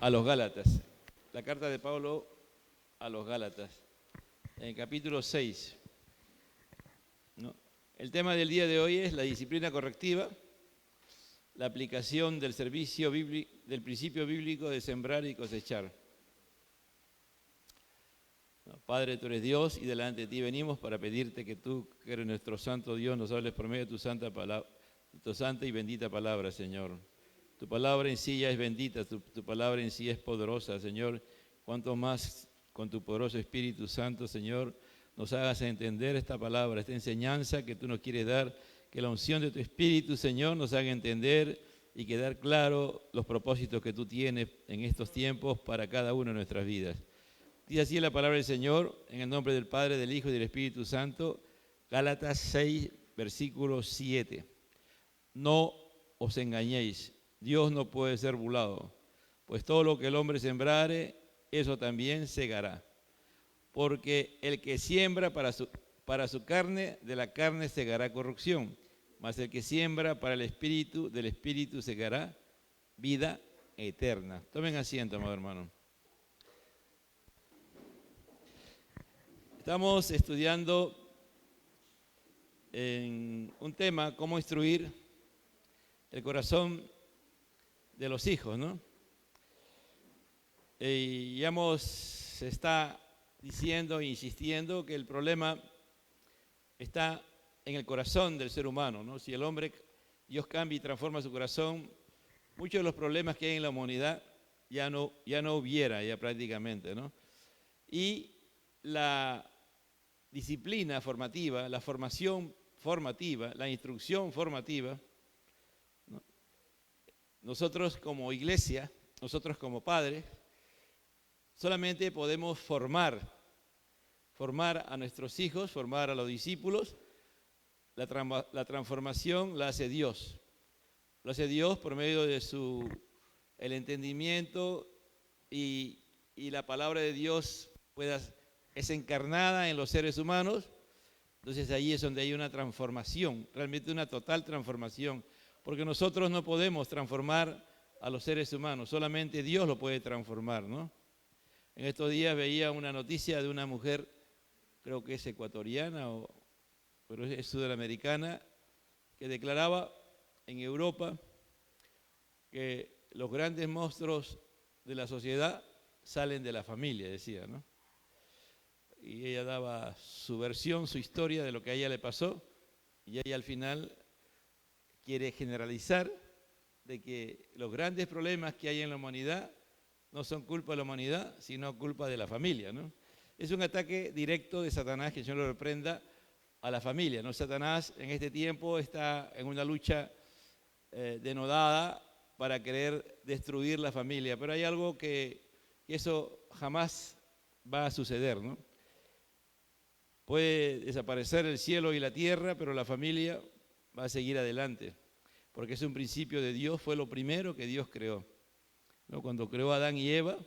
a los Gálatas. La carta de Pablo a los Gálatas, en el capítulo 6. ¿No? El tema del día de hoy es la disciplina correctiva, la aplicación del servicio bíblico, del principio bíblico de sembrar y cosechar. ¿No? Padre, tú eres Dios y delante de ti venimos para pedirte que tú, que eres nuestro santo Dios, nos hables por medio de tu santa palabra, tu santa y bendita palabra, Señor. Tu palabra en sí ya es bendita, tu palabra en sí es poderosa, Señor. Cuanto más con tu poderoso Espíritu Santo, Señor, nos hagas entender esta palabra, esta enseñanza que tú nos quieres dar, que la unción de tu Espíritu, Señor, nos haga entender y quedar claro los propósitos que tú tienes en estos tiempos para cada uno de nuestras vidas. Dice así la palabra del Señor, en el nombre del Padre, del Hijo y del Espíritu Santo, Gálatas 6, versículo 7. No os engañéis, Dios no puede ser burlado, pues todo lo que el hombre sembrare, eso también segará. Porque el que siembra para su carne, de la carne segará corrupción, mas el que siembra para el Espíritu, del Espíritu segará vida eterna. Tomen asiento, amado hermano. Estamos estudiando en un tema, cómo instruir el corazón de los hijos, ¿no? Y ya se está diciendo e insistiendo que el problema está en el corazón del ser humano, ¿no? Si el hombre, Dios cambia y transforma su corazón, muchos de los problemas que hay en la humanidad ya no hubiera ya prácticamente, ¿no? Y la disciplina formativa, la formación formativa, la instrucción formativa, ¿no? Nosotros como iglesia, nosotros como padres, solamente podemos formar a nuestros hijos, formar a los discípulos. La transformación la hace Dios. Lo hace Dios por medio de el entendimiento y la palabra de Dios es encarnada en los seres humanos. Entonces ahí es donde hay una transformación, realmente una total transformación. Porque nosotros no podemos transformar a los seres humanos, solamente Dios lo puede transformar, ¿no? En estos días veía una noticia de una mujer, creo que es ecuatoriana, pero es sudamericana, que declaraba en Europa que los grandes monstruos de la sociedad salen de la familia, decía, ¿no? Y ella daba su versión, su historia de lo que a ella le pasó, y ella al final quiere generalizar de que los grandes problemas que hay en la humanidad no son culpa de la humanidad, sino culpa de la familia, ¿no? Es un ataque directo de Satanás, que el Señor lo reprenda, a la familia, ¿no? Satanás en este tiempo está en una lucha denodada para querer destruir la familia, pero hay algo que eso jamás va a suceder, ¿no? Puede desaparecer el cielo y la tierra, pero la familia va a seguir adelante, porque es un principio de Dios, fue lo primero que Dios creó, ¿no? Cuando creó a Adán y Eva,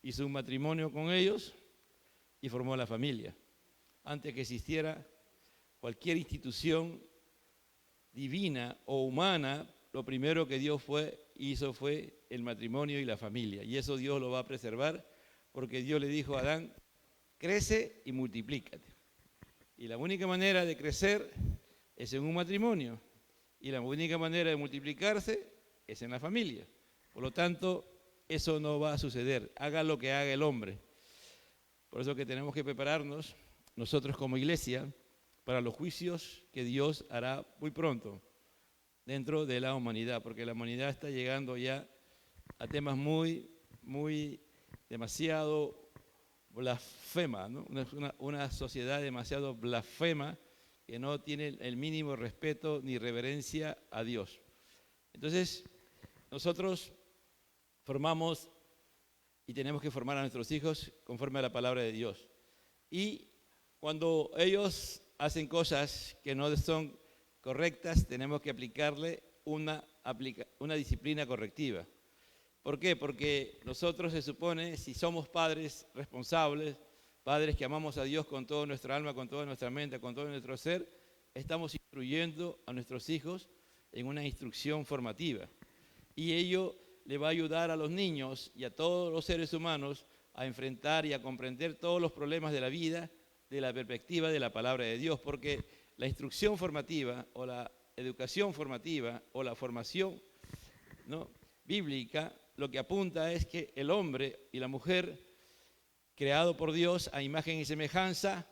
hizo un matrimonio con ellos y formó la familia. Antes que existiera cualquier institución divina o humana, lo primero que Dios hizo fue el matrimonio y la familia. Y eso Dios lo va a preservar, porque Dios le dijo a Adán: crece y multiplícate. Y la única manera de crecer es en un matrimonio. Y la única manera de multiplicarse es en la familia. Por lo tanto, eso no va a suceder, haga lo que haga el hombre. Por eso que tenemos que prepararnos nosotros como iglesia para los juicios que Dios hará muy pronto dentro de la humanidad, porque la humanidad está llegando ya a temas demasiado blasfema, ¿no? Una sociedad demasiado blasfema que no tiene el mínimo respeto ni reverencia a Dios. Entonces, nosotros formamos y tenemos que formar a nuestros hijos conforme a la palabra de Dios. Y cuando ellos hacen cosas que no son correctas, tenemos que aplicarle una disciplina correctiva. ¿Por qué? Porque nosotros, se supone, si somos padres responsables, padres que amamos a Dios con toda nuestra alma, con toda nuestra mente, con todo nuestro ser, estamos instruyendo a nuestros hijos en una instrucción formativa. Y ello le va a ayudar a los niños y a todos los seres humanos a enfrentar y a comprender todos los problemas de la vida de la perspectiva de la palabra de Dios, porque la instrucción formativa o la educación formativa o la formación, ¿no?, bíblica, lo que apunta es que el hombre y la mujer, creado por Dios a imagen y semejanza,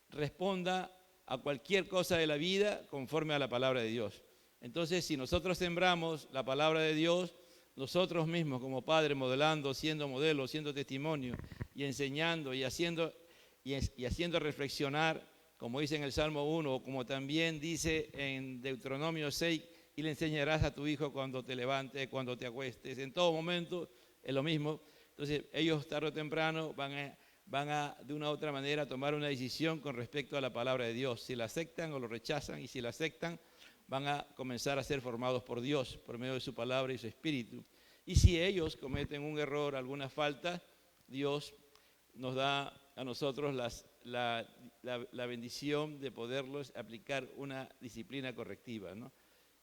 responda a cualquier cosa de la vida conforme a la palabra de Dios. Entonces, si nosotros sembramos la palabra de Dios, nosotros mismos como padres, modelando, siendo modelos, siendo testimonio y enseñando y haciendo reflexionar, como dice en el Salmo 1, o como también dice en Deuteronomio 6, y le enseñarás a tu hijo cuando te levantes, cuando te acuestes, en todo momento es lo mismo. Entonces ellos tarde o temprano van a de una u otra manera tomar una decisión con respecto a la palabra de Dios, si la aceptan o lo rechazan, y si la aceptan van a comenzar a ser formados por Dios, por medio de su palabra y su espíritu. Y si ellos cometen un error, alguna falta, Dios nos da a nosotros la bendición de poderlos aplicar una disciplina correctiva, ¿no?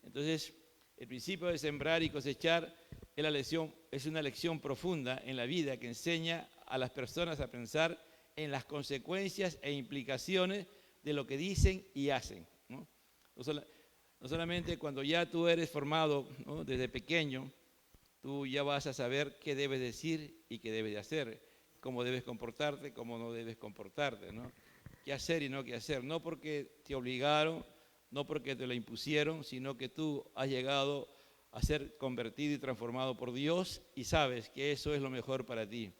Entonces, el principio de sembrar y cosechar es una lección profunda en la vida que enseña a las personas a pensar en las consecuencias e implicaciones de lo que dicen y hacen, ¿no? No solamente cuando ya tú eres formado, ¿no?, desde pequeño, tú ya vas a saber qué debes decir y qué debes de hacer, cómo debes comportarte, cómo no debes comportarte, ¿no? Qué hacer y no qué hacer, no porque te obligaron, no porque te lo impusieron, sino que tú has llegado a ser convertido y transformado por Dios y sabes que eso es lo mejor para ti.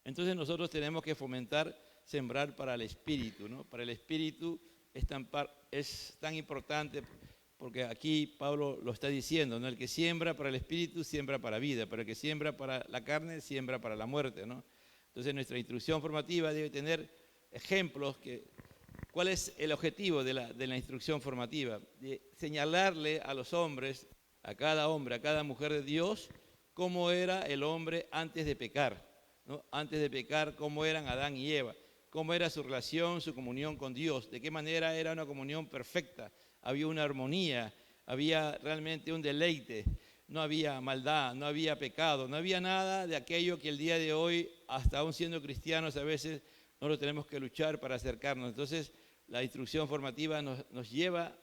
Entonces nosotros tenemos que fomentar, sembrar para el espíritu, ¿no? Para el espíritu es tan importante, porque aquí Pablo lo está diciendo, ¿no? El que siembra para el espíritu, siembra para vida, pero el que siembra para la carne, siembra para la muerte, ¿no? Entonces nuestra instrucción formativa debe tener ejemplos ¿cuál es el objetivo de la instrucción formativa? De señalarle a los hombres, a cada mujer de Dios, cómo era el hombre antes de pecar, ¿no? Antes de pecar, cómo eran Adán y Eva, cómo era su relación, su comunión con Dios, de qué manera era una comunión perfecta, había una armonía, había realmente un deleite, no había maldad, no había pecado, no había nada de aquello que el día de hoy, hasta aún siendo cristianos, a veces no lo tenemos que luchar para acercarnos. Entonces, la instrucción formativa nos lleva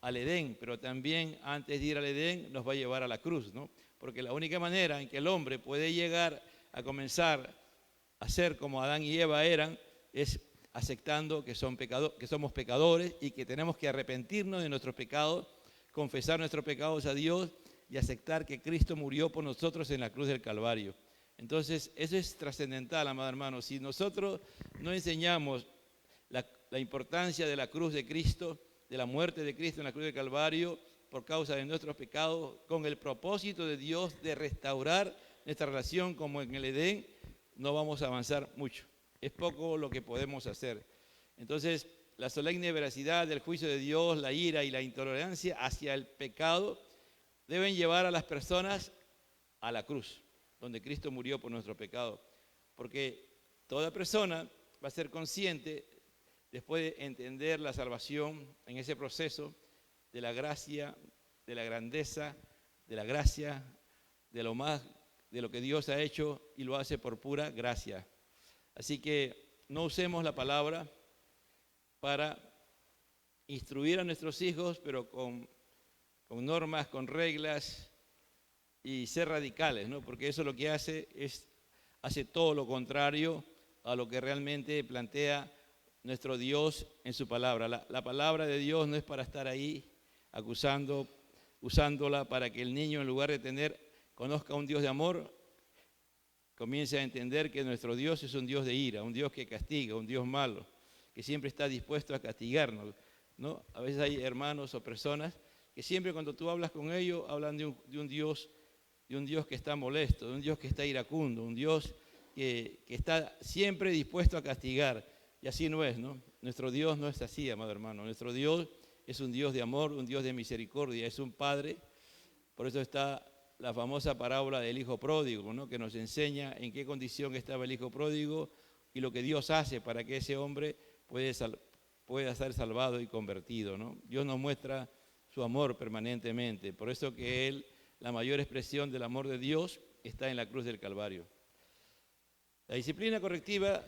al Edén, pero también antes de ir al Edén nos va a llevar a la cruz, ¿no? Porque la única manera en que el hombre puede llegar a comenzar a ser como Adán y Eva eran es aceptando que somos pecadores y que tenemos que arrepentirnos de nuestros pecados, confesar nuestros pecados a Dios y aceptar que Cristo murió por nosotros en la cruz del Calvario. Entonces, eso es trascendental, amado hermano. Si nosotros no enseñamos la importancia de la cruz de Cristo, de la muerte de Cristo en la cruz del Calvario, por causa de nuestros pecados, con el propósito de Dios de restaurar nuestra relación como en el Edén, no vamos a avanzar mucho. Es poco lo que podemos hacer. Entonces, la solemne veracidad del juicio de Dios, la ira y la intolerancia hacia el pecado deben llevar a las personas a la cruz, donde Cristo murió por nuestro pecado. Porque toda persona va a ser consciente, después de entender la salvación en ese proceso, de la gracia, de la grandeza, de la gracia, de lo que Dios ha hecho y lo hace por pura gracia. Así que no usemos la palabra para instruir a nuestros hijos, pero con normas, con reglas y ser radicales, ¿no? Porque eso lo que hace todo lo contrario a lo que realmente plantea nuestro Dios en su palabra. La palabra de Dios no es para estar ahí usándola para que el niño, en lugar de conozca a un Dios de amor, comience a entender que nuestro Dios es un Dios de ira, un Dios que castiga, un Dios malo, que siempre está dispuesto a castigarnos, ¿no? A veces hay hermanos o personas que siempre cuando tú hablas con ellos, hablan de un Dios que está molesto, de un Dios que está iracundo, un Dios que está siempre dispuesto a castigar. Y así no es, ¿no? Nuestro Dios no es así, amado hermano. Nuestro Dios es un Dios de amor, un Dios de misericordia, es un Padre. Por eso está la famosa parábola del hijo pródigo, ¿no? Que nos enseña en qué condición estaba el hijo pródigo y lo que Dios hace para que ese hombre pueda ser salvado y convertido, ¿no? Dios nos muestra su amor permanentemente. Por eso que Él la mayor expresión del amor de Dios está en la cruz del Calvario. La disciplina correctiva,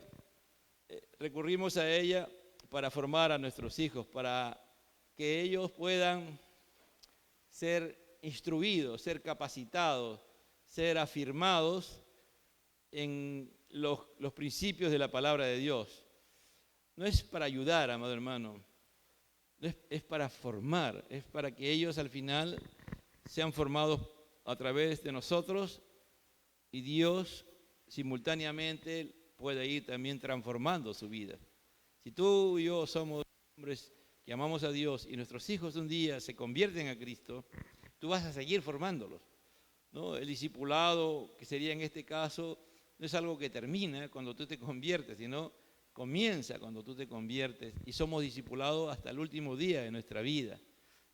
recurrimos a ella para formar a nuestros hijos, para que ellos puedan ser instruidos, ser capacitados, ser afirmados en los principios de la palabra de Dios. No es para ayudar, amado hermano, es para formar, es para que ellos al final sean formados a través de nosotros y Dios simultáneamente puede ir también transformando su vida. Si tú y yo somos hombres que amamos a Dios y nuestros hijos un día se convierten a Cristo, tú vas a seguir formándolos, ¿no? El discipulado, que sería en este caso, no es algo que termina cuando tú te conviertes, sino comienza cuando tú te conviertes y somos discipulados hasta el último día de nuestra vida.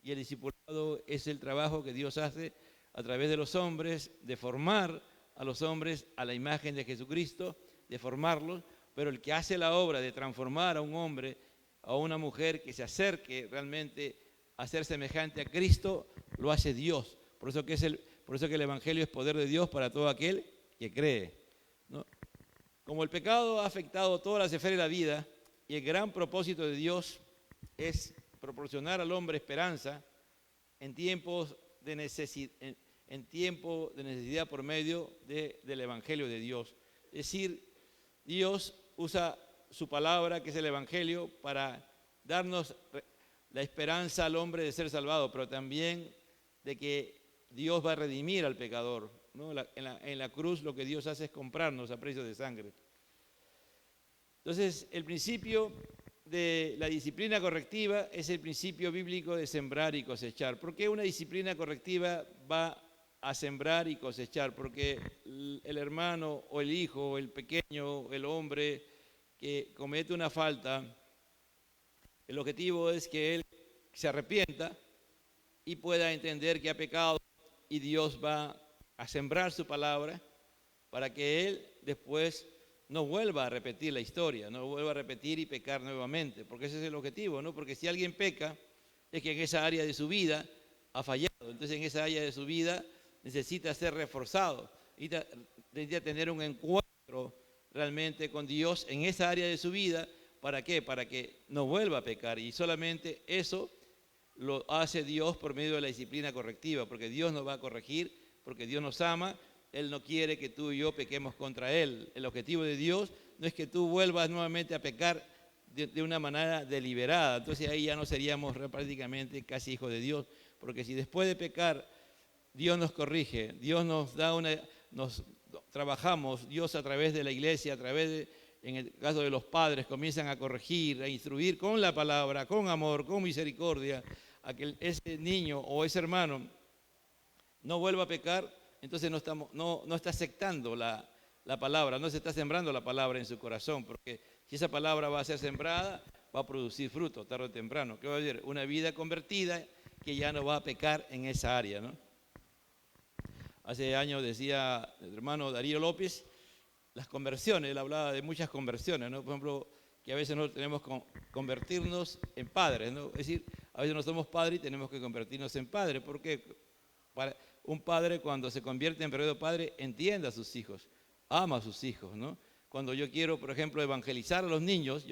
Y el discipulado es el trabajo que Dios hace a través de los hombres, de formar a los hombres a la imagen de Jesucristo, de formarlos, pero el que hace la obra de transformar a un hombre, a una mujer que se acerque realmente a ser semejante a Cristo, lo hace Dios. Por eso que el Evangelio es poder de Dios para todo aquel que cree, ¿no? Como el pecado ha afectado todas las esferas de la vida y el gran propósito de Dios es proporcionar al hombre esperanza en tiempos de necesidad por medio del Evangelio de Dios. Es decir, Dios usa su palabra, que es el Evangelio, para darnos la esperanza al hombre de ser salvado, pero también de que Dios va a redimir al pecador, ¿no? En la cruz lo que Dios hace es comprarnos a precio de sangre. Entonces, el principio de la disciplina correctiva es el principio bíblico de sembrar y cosechar. ¿Por qué una disciplina correctiva va a sembrar y cosechar? Porque el hermano o el hijo o el pequeño, el hombre que comete una falta, el objetivo es que él se arrepienta y pueda entender que ha pecado y Dios va a sembrar su palabra para que él después no vuelva a repetir la historia, no vuelva a repetir y pecar nuevamente, porque ese es el objetivo, ¿no? Porque si alguien peca, es que en esa área de su vida ha fallado, entonces en esa área de su vida necesita ser reforzado, necesita tener un encuentro realmente con Dios en esa área de su vida. ¿Para qué? Para que no vuelva a pecar, y solamente eso lo hace Dios por medio de la disciplina correctiva, porque Dios nos va a corregir, porque Dios nos ama. Él no quiere que tú y yo pequemos contra Él. El objetivo de Dios no es que tú vuelvas nuevamente a pecar de una manera deliberada. Entonces ahí ya no seríamos prácticamente casi hijos de Dios, porque si después de pecar Dios nos corrige, Dios nos da nos trabajamos, Dios a través de la iglesia, en el caso de los padres, comienzan a corregir, a instruir con la palabra, con amor, con misericordia, a que ese niño o ese hermano no vuelva a pecar. Entonces no está aceptando la palabra, no se está sembrando la palabra en su corazón, porque si esa palabra va a ser sembrada, va a producir fruto tarde o temprano. ¿Qué va a haber? Una vida convertida que ya no va a pecar en esa área, ¿no? Hace años decía el hermano Darío López, las conversiones, él hablaba de muchas conversiones, ¿no? Por ejemplo, que a veces no tenemos que convertirnos en padres, ¿no? Es decir, a veces no somos padres y tenemos que convertirnos en padres. ¿Por qué? Un padre, cuando se convierte en verdadero padre, entiende a sus hijos, ama a sus hijos, ¿no? Cuando yo quiero, por ejemplo, evangelizar a los niños,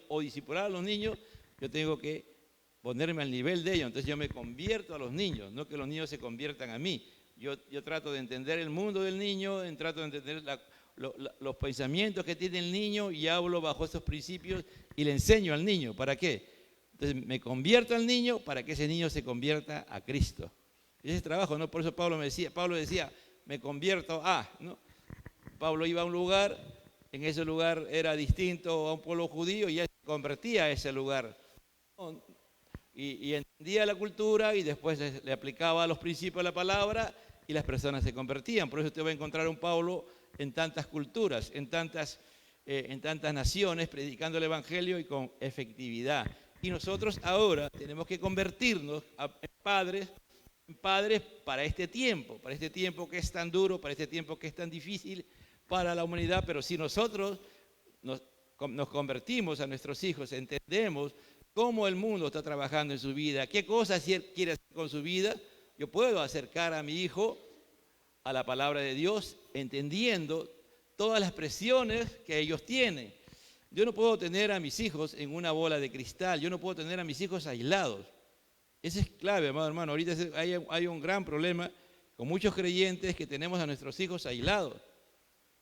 o discipular a los niños, yo tengo que ponerme al nivel de ellos. Entonces yo me convierto a los niños, no que los niños se conviertan a mí. Yo trato de entender el mundo del niño, trato de entender los pensamientos que tiene el niño y hablo bajo esos principios y le enseño al niño. ¿Para qué? Entonces me convierto al niño para que ese niño se convierta a Cristo. Ese es trabajo, ¿no? Por eso Pablo decía, me convierto a, ¿no? Pablo iba a un lugar, en ese lugar era distinto a un pueblo judío y él se convertía a ese lugar. Y entendía la cultura y después le aplicaba los principios de la palabra y las personas se convertían. Por eso usted va a encontrar un Pablo en tantas culturas, en tantas naciones, predicando el Evangelio y con efectividad. Y nosotros ahora tenemos que convertirnos en padres para este tiempo que es tan duro, para este tiempo que es tan difícil para la humanidad. Pero si nosotros nos convertimos a nuestros hijos, entendemos cómo el mundo está trabajando en su vida, qué cosas quiere hacer con su vida, yo puedo acercar a mi hijo a la palabra de Dios, entendiendo todas las presiones que ellos tienen. Yo no puedo tener a mis hijos en una bola de cristal, yo no puedo tener a mis hijos aislados. Eso es clave, amado hermano. Ahorita hay un gran problema con muchos creyentes que tenemos a nuestros hijos aislados.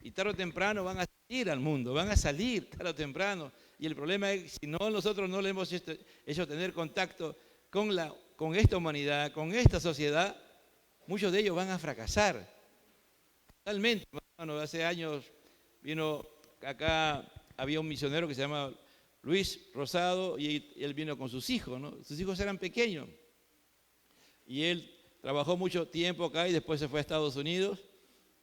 Y tarde o temprano van a salir al mundo, van a salir tarde o temprano. Y el problema es que si nosotros no le hemos hecho tener contacto con esta humanidad, con esta sociedad, muchos de ellos van a fracasar. Totalmente, hermano. Hace años vino acá, había un misionero que se llama Luis Rosado y él vino con sus hijos, ¿no? Sus hijos eran pequeños. Y él trabajó mucho tiempo acá y después se fue a Estados Unidos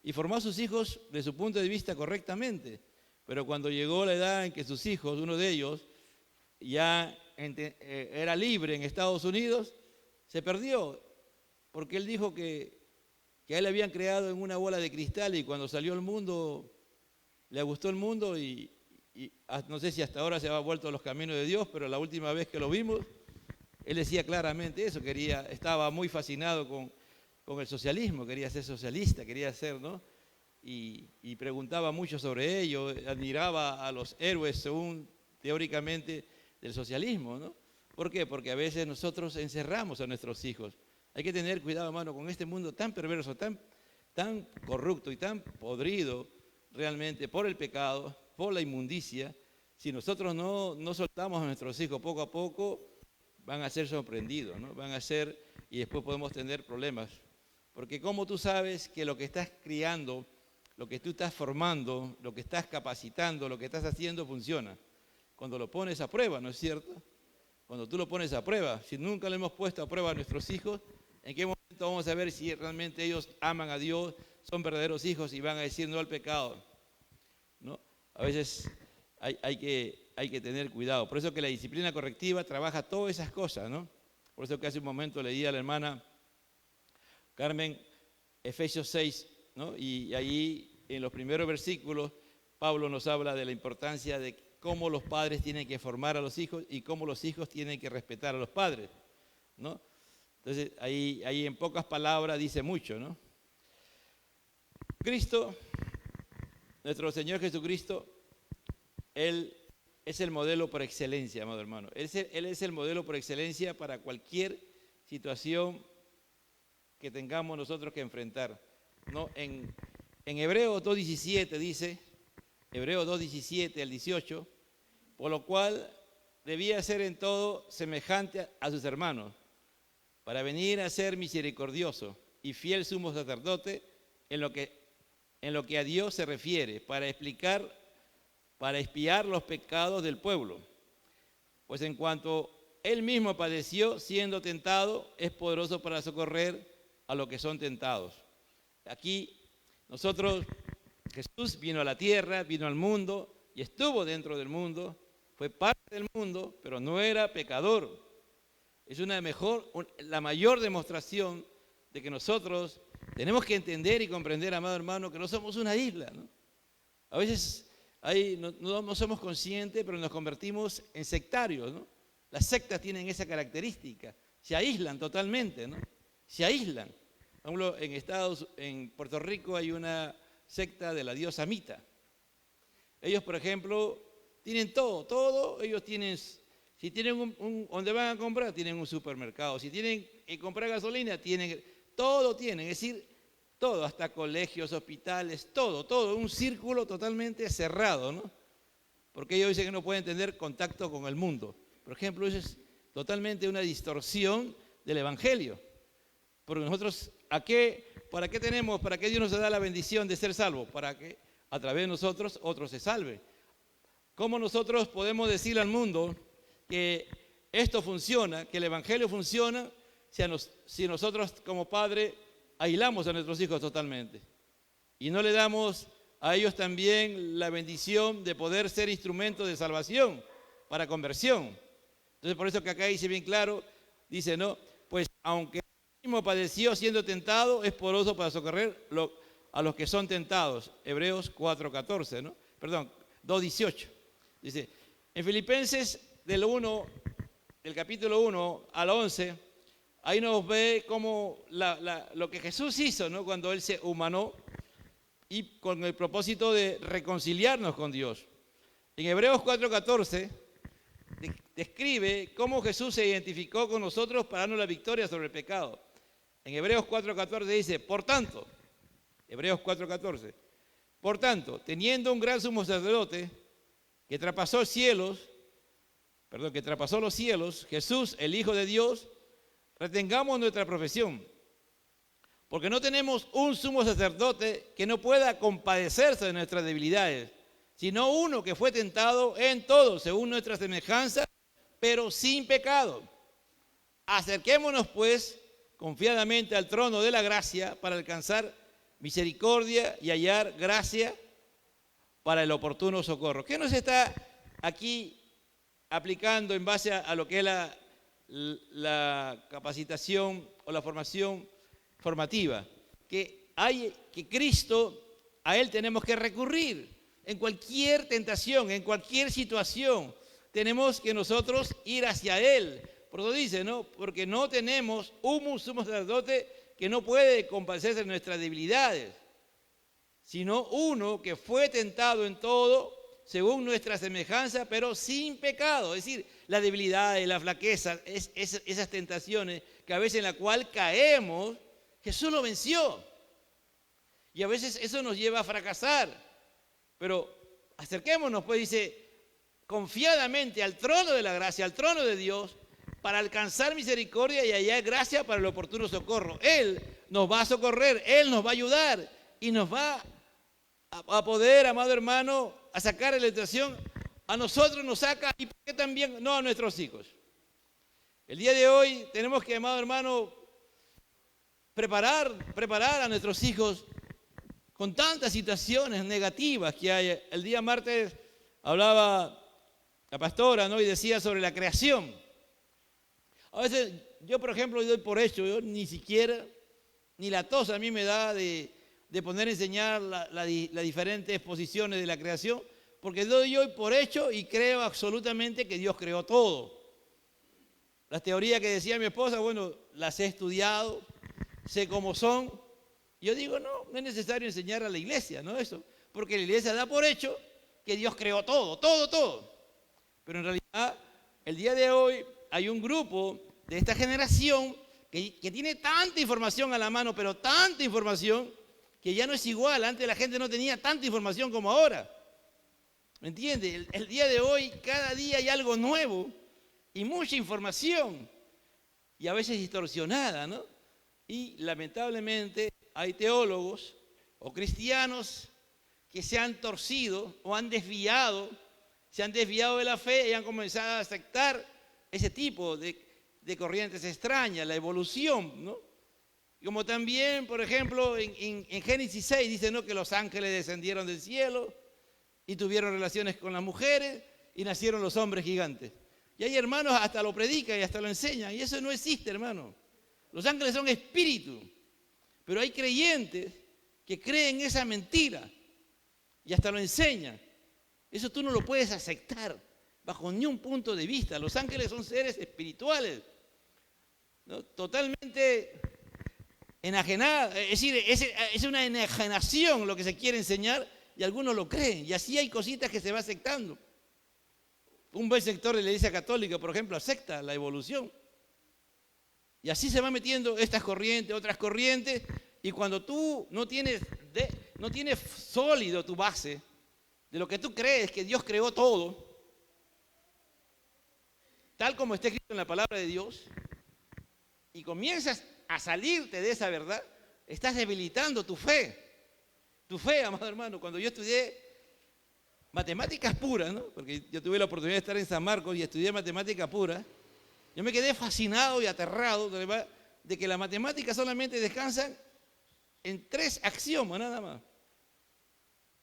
y formó a sus hijos de su punto de vista correctamente. Pero cuando llegó la edad en que sus hijos, uno de ellos, ya era libre en Estados Unidos, se perdió. Porque él dijo que a él le habían creado en una bola de cristal y cuando salió al mundo, le gustó el mundo y no sé si hasta ahora se ha vuelto a los caminos de Dios, pero la última vez que lo vimos, él decía claramente eso, estaba muy fascinado con el socialismo, quería ser socialista, quería ser, ¿no? Y preguntaba mucho sobre ello, admiraba a los héroes según teóricamente del socialismo, ¿no? ¿Por qué? Porque a veces nosotros encerramos a nuestros hijos. Hay que tener cuidado, hermano, con este mundo tan perverso, tan corrupto y tan podrido realmente por el pecado, por la inmundicia. Si nosotros no soltamos a nuestros hijos poco a poco, van a ser sorprendidos, ¿no? Y después podemos tener problemas. Porque ¿cómo tú sabes que lo que estás criando, lo que tú estás formando, lo que estás capacitando, lo que estás haciendo funciona? Cuando lo pones a prueba, ¿no es cierto? Cuando tú lo pones a prueba. Si nunca lo hemos puesto a prueba a nuestros hijos, ¿en qué momento vamos a ver si realmente ellos aman a Dios, son verdaderos hijos y van a decir no al pecado? ¿No? A veces hay que tener cuidado. Por eso que la disciplina correctiva trabaja todas esas cosas, ¿no? Por eso que hace un momento leí a la hermana Carmen Efesios 6, ¿no? Y ahí en los primeros versículos Pablo nos habla de la importancia de cómo los padres tienen que formar a los hijos y cómo los hijos tienen que respetar a los padres, ¿no? Entonces ahí en pocas palabras dice mucho, ¿no? Cristo, nuestro Señor Jesucristo, Él es el modelo por excelencia, amado hermano. Él es el modelo por excelencia para cualquier situación que tengamos nosotros que enfrentar, ¿no? En Hebreos 2:17 dice, Hebreos 2:17 al 18, por lo cual debía ser en todo semejante a sus hermanos, para venir a ser misericordioso y fiel sumo sacerdote en lo que a Dios se refiere, para expiar los pecados del pueblo. Pues en cuanto él mismo padeció siendo tentado, es poderoso para socorrer a los que son tentados. Aquí Jesús vino a la tierra, vino al mundo y estuvo dentro del mundo, fue parte del mundo, pero no era pecador. Es la mayor demostración de que nosotros tenemos que entender y comprender, amado hermano, que no somos una isla, ¿no? A veces no somos conscientes, pero nos convertimos en sectarios, ¿no? Las sectas tienen esa característica, se aíslan totalmente, ¿no? Se aíslan. Por ejemplo, en Puerto Rico hay una secta de la diosa Mita. Ellos, por ejemplo, tienen todo, ellos tienen, si tienen donde van a comprar, tienen un supermercado, si tienen que comprar gasolina, todo tienen, es decir, todo, hasta colegios, hospitales, todo, un círculo totalmente cerrado, ¿no? Porque ellos dicen que no pueden tener contacto con el mundo. Por ejemplo, eso es totalmente una distorsión del Evangelio. Porque nosotros, ¿para qué Dios nos da la bendición de ser salvos? Para que a través de nosotros otros se salven. ¿Cómo nosotros podemos decirle al mundo que esto funciona, que el Evangelio funciona, si nosotros como padre aislamos a nuestros hijos totalmente y no le damos a ellos también la bendición de poder ser instrumentos de salvación para conversión? Entonces, por eso que acá dice bien claro, dice, ¿no? Pues aunque él mismo padeció siendo tentado, es poderoso para socorrer a los que son tentados. Hebreos 4:14, ¿no? Perdón, 2:18. Dice, en Filipenses del capítulo 1 al 11, ahí nos ve como lo que Jesús hizo, ¿no? Cuando Él se humanó y con el propósito de reconciliarnos con Dios. En Hebreos 4:14 describe cómo Jesús se identificó con nosotros para darnos la victoria sobre el pecado. En Hebreos 4:14 dice, por tanto, Hebreos 4:14, por tanto, teniendo un gran sumo sacerdote que traspasó los cielos, Jesús, el Hijo de Dios, retengamos nuestra profesión, porque no tenemos un sumo sacerdote que no pueda compadecerse de nuestras debilidades, sino uno que fue tentado en todo, según nuestra semejanza, pero sin pecado. Acerquémonos, pues, confiadamente al trono de la gracia para alcanzar misericordia y hallar gracia para el oportuno socorro. ¿Qué nos está aquí aplicando en base a lo que es la capacitación o la formación formativa? Que Cristo, a Él tenemos que recurrir en cualquier tentación, en cualquier situación. Tenemos que nosotros ir hacia Él. Por eso dice, ¿no? Porque no tenemos un sumo sacerdote que no puede compadecerse de nuestras debilidades, sino uno que fue tentado en todo, según nuestra semejanza, pero sin pecado. Es decir, la debilidad y la flaqueza, esas tentaciones que a veces en la cual caemos, Jesús lo venció. Y a veces eso nos lleva a fracasar. Pero acerquémonos, pues dice, confiadamente al trono de la gracia, al trono de Dios, para alcanzar misericordia y hallar gracia para el oportuno socorro. Él nos va a socorrer, Él nos va a ayudar y nos va a poder, amado hermano, a sacar de la tentación. A nosotros nos saca, y ¿por qué también no a nuestros hijos? El día de hoy tenemos que, amado hermano, preparar a nuestros hijos con tantas situaciones negativas que hay. El día martes hablaba la pastora, ¿no? Y decía sobre la creación. A veces yo, por ejemplo, doy por hecho, yo ni siquiera, ni la tos a mí me da de poner a enseñar las diferentes posiciones de la creación, porque doy yo por hecho y creo absolutamente que Dios creó todo. Las teorías que decía mi esposa, bueno, las he estudiado, sé cómo son. Yo digo, no es necesario enseñar a la iglesia, ¿no? Eso, porque la iglesia da por hecho que Dios creó todo. Pero en realidad, el día de hoy hay un grupo de esta generación que tiene tanta información a la mano, pero tanta información, que ya no es igual. Antes la gente no tenía tanta información como ahora. ¿Me entiende? El día de hoy, cada día hay algo nuevo y mucha información, y a veces distorsionada, ¿no? Y lamentablemente hay teólogos o cristianos que se han torcido o se han desviado de la fe y han comenzado a aceptar ese tipo de corrientes extrañas, la evolución, ¿no? Como también, por ejemplo, en Génesis 6 dice, ¿no?, que los ángeles descendieron del cielo y tuvieron relaciones con las mujeres y nacieron los hombres gigantes. Y hay hermanos hasta lo predican y hasta lo enseñan, y eso no existe, hermano. Los ángeles son espíritus, pero hay creyentes que creen esa mentira y hasta lo enseñan. Eso tú no lo puedes aceptar bajo ningún punto de vista. Los ángeles son seres espirituales, ¿no? Totalmente enajenados. Es decir, es una enajenación lo que se quiere enseñar y algunos lo creen. Y así hay cositas que se va aceptando. Un buen sector de la Iglesia Católica, por ejemplo, acepta la evolución. Y así se va metiendo estas corrientes, otras corrientes. Y cuando tú no tienes sólido tu base de lo que tú crees que Dios creó todo, tal como está escrito en la palabra de Dios, y comienzas a salirte de esa verdad, estás debilitando tu fe. Tu fe, amado hermano. Cuando yo estudié matemáticas puras, ¿no?, porque yo tuve la oportunidad de estar en San Marcos y estudié matemática pura, yo me quedé fascinado y aterrado de que las matemáticas solamente descansan en 3 axiomas nada más.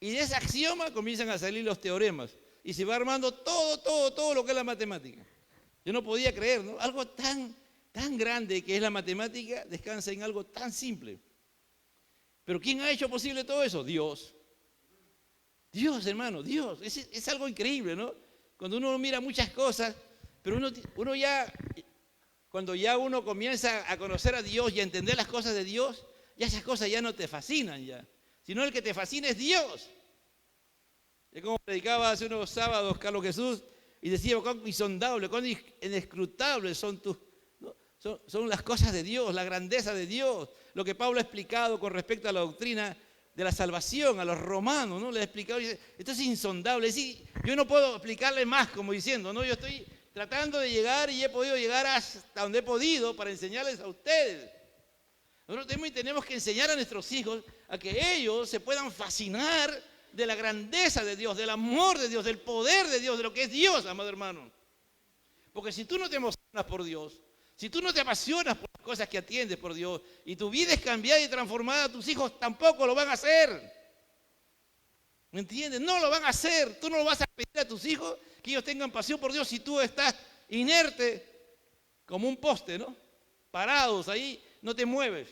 Y de ese axioma comienzan a salir los teoremas. Y se va armando todo lo que es la matemática. Yo no podía creer, ¿no? Algo tan grande que es la matemática descansa en algo tan simple. Pero ¿quién ha hecho posible todo eso? Dios. Dios, hermano, Dios. Es algo increíble, ¿no? Cuando uno mira muchas cosas, pero uno ya Cuando ya uno comienza a conocer a Dios y a entender las cosas de Dios, ya esas cosas ya no te fascinan ya. Sino el que te fascina es Dios. Es como predicaba hace unos sábados Carlos Jesús y decía, cuán insondable, cuán inescrutables son son las cosas de Dios, la grandeza de Dios. Lo que Pablo ha explicado con respecto a la doctrina de la salvación, a los romanos, ¿no? Le ha explicado, dice, esto es insondable. Es decir, yo no puedo explicarle más, como diciendo, ¿no? Yo estoy tratando de llegar y he podido llegar hasta donde he podido para enseñarles a ustedes. Nosotros tenemos que enseñar a nuestros hijos a que ellos se puedan fascinar de la grandeza de Dios, del amor de Dios, del poder de Dios, de lo que es Dios, amado hermano. Porque si tú no te emocionas por Dios, si tú no te apasionas por las cosas que atiendes por Dios y tu vida es cambiada y transformada, tus hijos tampoco lo van a hacer. ¿Me entiendes? No lo van a hacer. Tú no lo vas a pedir a tus hijos que ellos tengan pasión por Dios si tú estás inerte como un poste, ¿no? Parados ahí, no te mueves.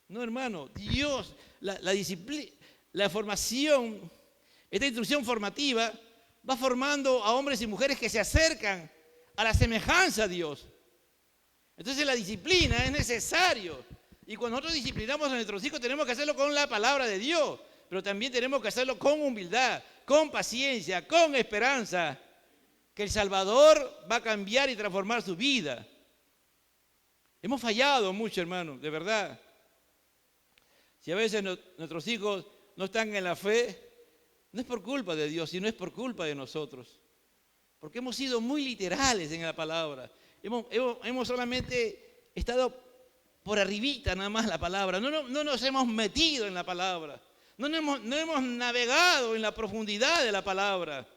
No, hermano, Dios, la disciplina, la formación, esta instrucción formativa va formando a hombres y mujeres que se acercan a la semejanza a Dios. Entonces la disciplina es necesario. Y cuando nosotros disciplinamos a nuestros hijos tenemos que hacerlo con la palabra de Dios, pero también tenemos que hacerlo con humildad, con paciencia, con esperanza, que el Salvador va a cambiar y transformar su vida. Hemos fallado mucho, hermano, de verdad. Si a veces nuestros hijos no están en la fe, no es por culpa de Dios, sino es por culpa de nosotros. Porque hemos sido muy literales en la palabra. Hemos solamente estado por arribita nada más la palabra. No nos hemos metido en la palabra. No hemos navegado en la profundidad de la palabra.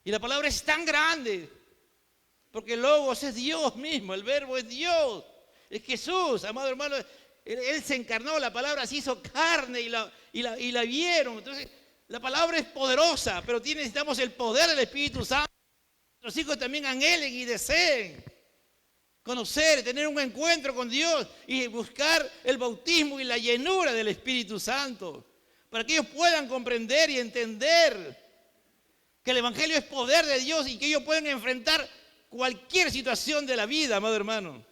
Y la palabra es tan grande. Porque el Logos es Dios mismo, el Verbo es Dios. Es Jesús, amado hermano. Él se encarnó, la palabra se hizo carne y la vieron. Entonces, la palabra es poderosa, pero necesitamos el poder del Espíritu Santo. Nuestros hijos también anhelen y deseen conocer, tener un encuentro con Dios y buscar el bautismo y la llenura del Espíritu Santo, para que ellos puedan comprender y entender que el Evangelio es poder de Dios y que ellos pueden enfrentar cualquier situación de la vida, amado hermano.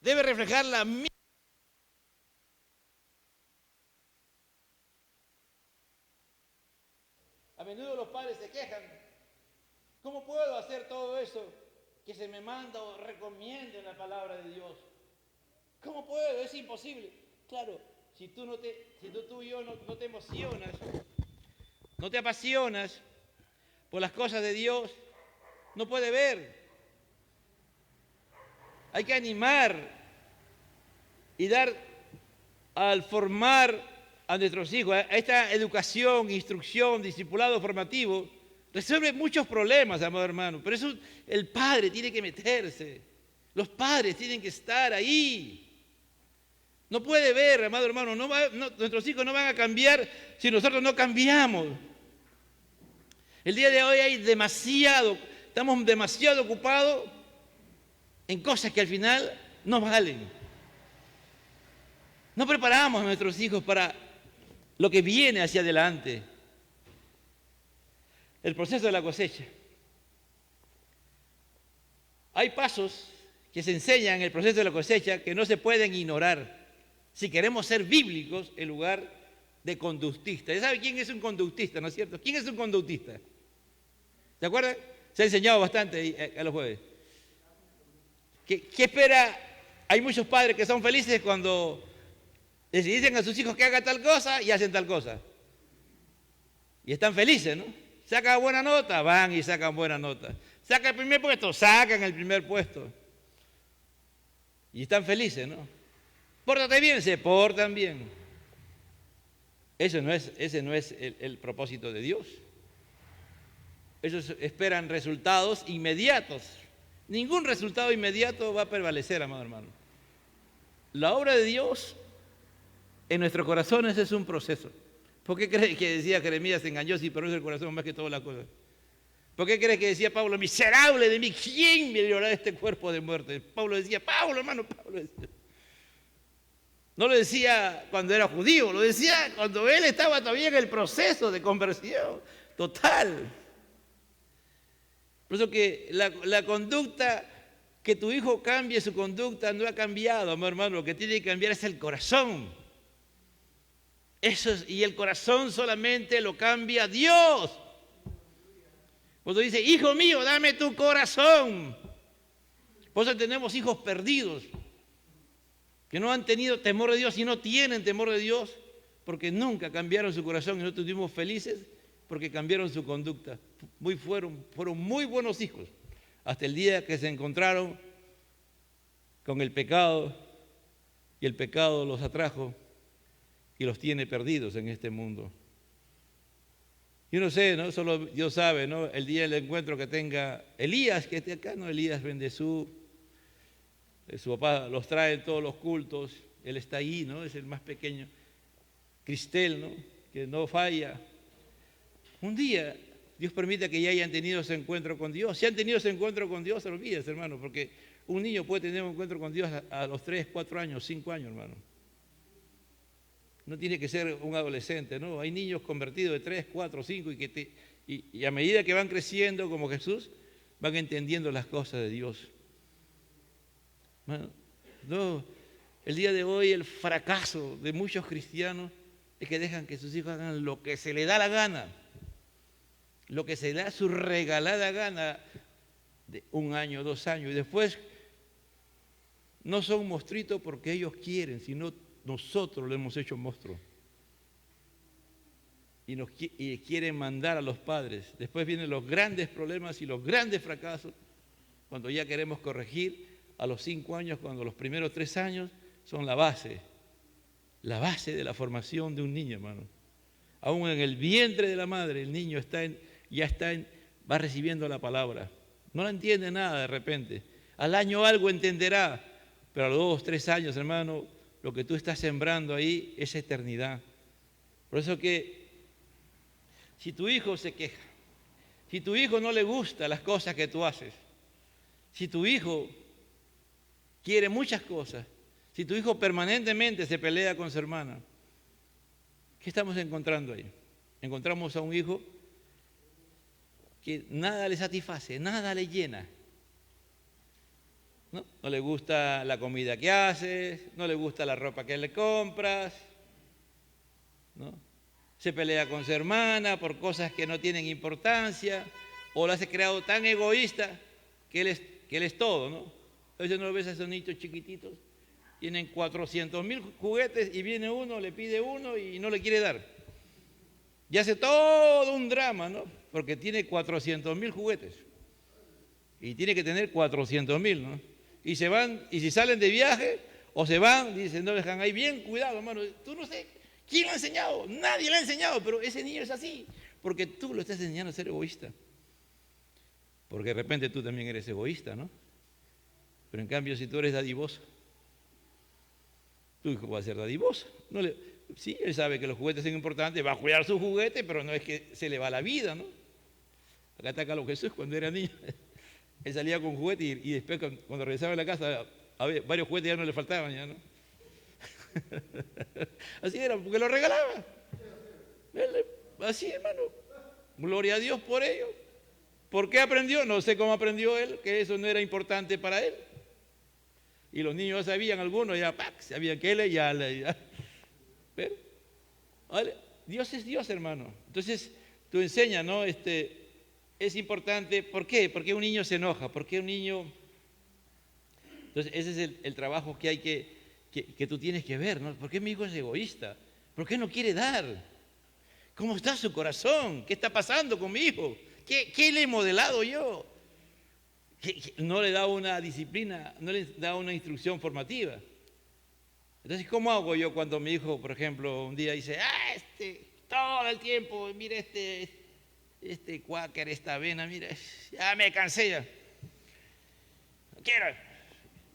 Debe reflejar la misma. A menudo los padres se quejan. ¿Cómo puedo hacer todo eso que se me manda o recomienda en la palabra de Dios? ¿Cómo puedo? Es imposible. Claro, si tú y yo no te emocionas, no te apasionas por las cosas de Dios, no puede ver. Hay que animar y dar al formar a nuestros hijos, a esta educación, instrucción, discipulado formativo, resuelve muchos problemas, amado hermano. Pero eso el padre tiene que meterse. Los padres tienen que estar ahí. No puede ver, amado hermano, nuestros hijos no van a cambiar si nosotros no cambiamos. El día de hoy estamos demasiado ocupados en cosas que al final no valen. No preparamos a nuestros hijos para lo que viene hacia adelante. El proceso de la cosecha. Hay pasos que se enseñan en el proceso de la cosecha que no se pueden ignorar si queremos ser bíblicos en lugar de conductistas. ¿Ya sabe quién es un conductista, no es cierto? ¿Quién es un conductista? ¿Se acuerdan? Se ha enseñado bastante a los jueves. ¿Qué espera? Hay muchos padres que son felices cuando les dicen a sus hijos que hagan tal cosa y hacen tal cosa. Y están felices, ¿no? Sacan buena nota, van y sacan buena nota. Sacan el primer puesto, sacan el primer puesto. Y están felices, ¿no? Pórtate bien, se portan bien. Ese no es el propósito de Dios. Ellos esperan resultados inmediatos. Ningún resultado inmediato va a prevalecer, amado hermano. La obra de Dios en nuestros corazones es un proceso. ¿Por qué crees que decía Jeremías engañoso y perverso el corazón más que todas las cosas? ¿Por qué crees que decía Pablo, miserable de mí, quién me librará de este cuerpo de muerte? Pablo decía, Pablo decía. No lo decía cuando era judío, lo decía cuando él estaba todavía en el proceso de conversión total. Por eso que la conducta, que tu hijo cambie su conducta no ha cambiado, mi hermano. Lo que tiene que cambiar es el corazón. Y el corazón solamente lo cambia Dios. Cuando dice, hijo mío, dame tu corazón. Por eso tenemos hijos perdidos, que no han tenido temor de Dios y no tienen temor de Dios, porque nunca cambiaron su corazón y nosotros estuvimos felices porque cambiaron su conducta. Fueron muy buenos hijos, hasta el día que se encontraron con el pecado y el pecado los atrajo y los tiene perdidos en este mundo. Yo no sé, ¿no? Solo Dios sabe, ¿no? El día del encuentro que tenga Elías, que esté acá, ¿no? Elías Bendezú, su papá los trae en todos los cultos, él está ahí, ¿no? Es el más pequeño. Cristel, ¿no? Que no falla. Un día Dios permite que ya hayan tenido ese encuentro con Dios. Si han tenido ese encuentro con Dios, olvídese, hermano, porque un niño puede tener un encuentro con Dios a los 3, 4 años, 5 años, hermano. No tiene que ser un adolescente, ¿no? Hay niños convertidos de 3, 4, 5 y a medida que van creciendo como Jesús, van entendiendo las cosas de Dios. Bueno, no, el día de hoy el fracaso de muchos cristianos es que dejan que sus hijos hagan lo que se les da la gana, lo que se le da su regalada gana de 1 año, 2 años, y después no son monstruitos porque ellos quieren, sino nosotros le hemos hecho monstruos. Y quieren mandar a los padres. Después vienen los grandes problemas y los grandes fracasos cuando ya queremos corregir a los 5 años, cuando los primeros 3 años son la base de la formación de un niño, hermano. Aún en el vientre de la madre, el niño va recibiendo la palabra. No la entiende nada de repente. Al año algo entenderá, pero a los 2, 3 años, hermano, lo que tú estás sembrando ahí es eternidad. Por eso que si tu hijo se queja, si tu hijo no le gusta las cosas que tú haces, si tu hijo quiere muchas cosas, si tu hijo permanentemente se pelea con su hermana, ¿qué estamos encontrando ahí? Encontramos a un hijo que nada le satisface, nada le llena. No le gusta la comida que haces, no le gusta la ropa que le compras, ¿no? Se pelea con su hermana por cosas que no tienen importancia, o lo has creado tan egoísta que él es todo, ¿no? A veces no ves a esos niños chiquititos, tienen 400,000 juguetes y viene uno, le pide uno y no le quiere dar. Y hace todo un drama, ¿no? Porque tiene 400,000 juguetes y tiene que tener 400,000, ¿no? Y se van, y si salen de viaje o se van, dicen, no, dejan ahí, bien cuidado, hermano. Tú no sé, ¿quién lo ha enseñado? Nadie lo ha enseñado, pero ese niño es así, porque tú lo estás enseñando a ser egoísta. Porque de repente tú también eres egoísta, ¿no? Pero en cambio, si tú eres dadivoso, tu hijo va a ser dadivoso. Sí, él sabe que los juguetes son importantes, va a cuidar sus juguetes, pero no es que se le va la vida, ¿no? Acá está Carlos Jesús cuando era niño. Él salía con juguetes y después cuando regresaba a la casa, varios juguetes ya no le faltaban, ya, ¿no? Así era, porque lo regalaba. Así, hermano. Gloria a Dios por ello. ¿Por qué aprendió? No sé cómo aprendió él, que eso no era importante para él. Y los niños ya sabían, algunos ya, sabían que él ya. Pero, ¿vale? Dios es Dios, hermano. Entonces, tú enseñas, ¿no? Es importante. ¿Por qué? Porque un niño se enoja. Porque un niño... Entonces, ese es el trabajo que hay que tú tienes que ver, ¿no? ¿Por qué mi hijo es egoísta? ¿Por qué no quiere dar? ¿Cómo está su corazón? ¿Qué está pasando con mi hijo? ¿Qué le he modelado yo? No le da una disciplina, no le da una instrucción formativa. Entonces, ¿cómo hago yo cuando mi hijo, por ejemplo, un día dice, todo el tiempo, mira este cuáquer, esta avena, mira, ya me cansé ya. No quiero.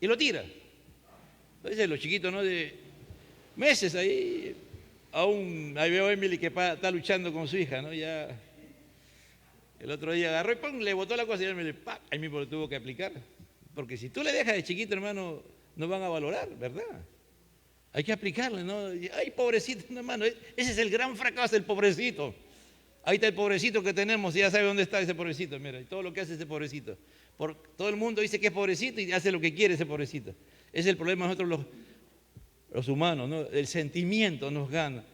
Y lo tira. Entonces los chiquitos, ¿no? De meses ahí veo a Emily que está luchando con su hija, ¿no? Ya el otro día agarró y ¡pum! Le botó la cosa y Emily, ¡pam! Ahí mismo lo tuvo que aplicar. Porque si tú le dejas de chiquito, hermano, no van a valorar, ¿verdad? Hay que aplicarle, ¿no? Ay, pobrecito, hermano, ese es el gran fracaso del pobrecito. Ahí está el pobrecito que tenemos y ya sabe dónde está ese pobrecito, mira, y todo lo que hace ese pobrecito. Todo el mundo dice que es pobrecito y hace lo que quiere ese pobrecito. Ese es el problema de nosotros los humanos, ¿no? El sentimiento nos gana.